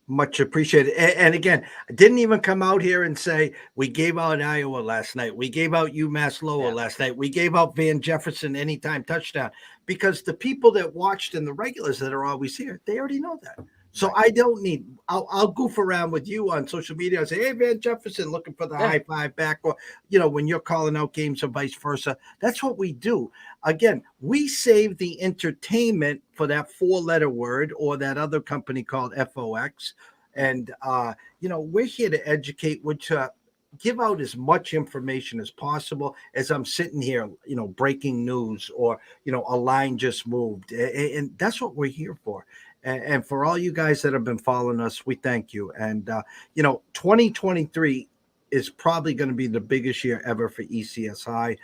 Much appreciated. And again, I didn't even come out here and say we gave out Iowa last night. We gave out UMass Lowell last night. We gave out Van Jefferson anytime touchdown, because the people that watched and the regulars that are always here, they already know that. So I don't need. I'll goof around with you on social media and say, "Hey, Van Jefferson, looking for the high five back," or when you're calling out games or vice versa. That's what we do. Again, we save the entertainment for that 4-letter word or that other company called FOX, and we're here to educate, which give out as much information as possible. As I'm sitting here, breaking news, or a line just moved, and that's what we're here for. And for all you guys that have been following us, we thank you. And, 2023 is probably going to be the biggest year ever for ECSI,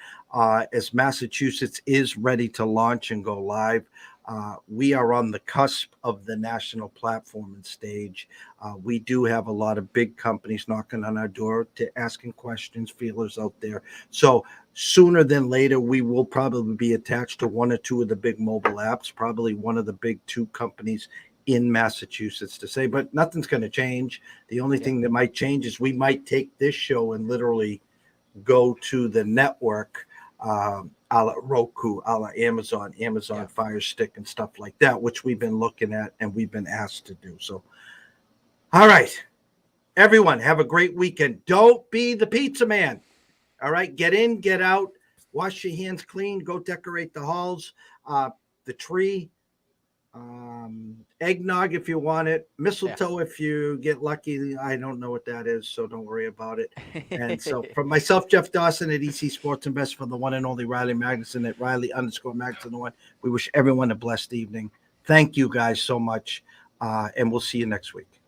as Massachusetts is ready to launch and go live. We are on the cusp of the national platform and stage. We do have a lot of big companies knocking on our door to asking questions, feelers out there. So sooner than later, we will probably be attached to one or two of the big mobile apps, probably one of the big 2 companies in Massachusetts to say, but nothing's going to change. The only thing that might change is we might take this show and literally go to the network, a la Roku, a la Amazon Fire Stick and stuff like that, which we've been looking at and we've been asked to do. So, all right, everyone, have a great weekend. Don't be the pizza man. All right, get in, get out, wash your hands clean, go decorate the halls, the tree, eggnog if you want it, mistletoe if you get lucky. I don't know what that is, so don't worry about it. And so from myself, Jeff Dawson at EC Sports Invest, for the one and only Riley Magnuson at Riley_Magnuson1, we wish everyone a blessed evening. Thank you guys so much, and we'll see you next week.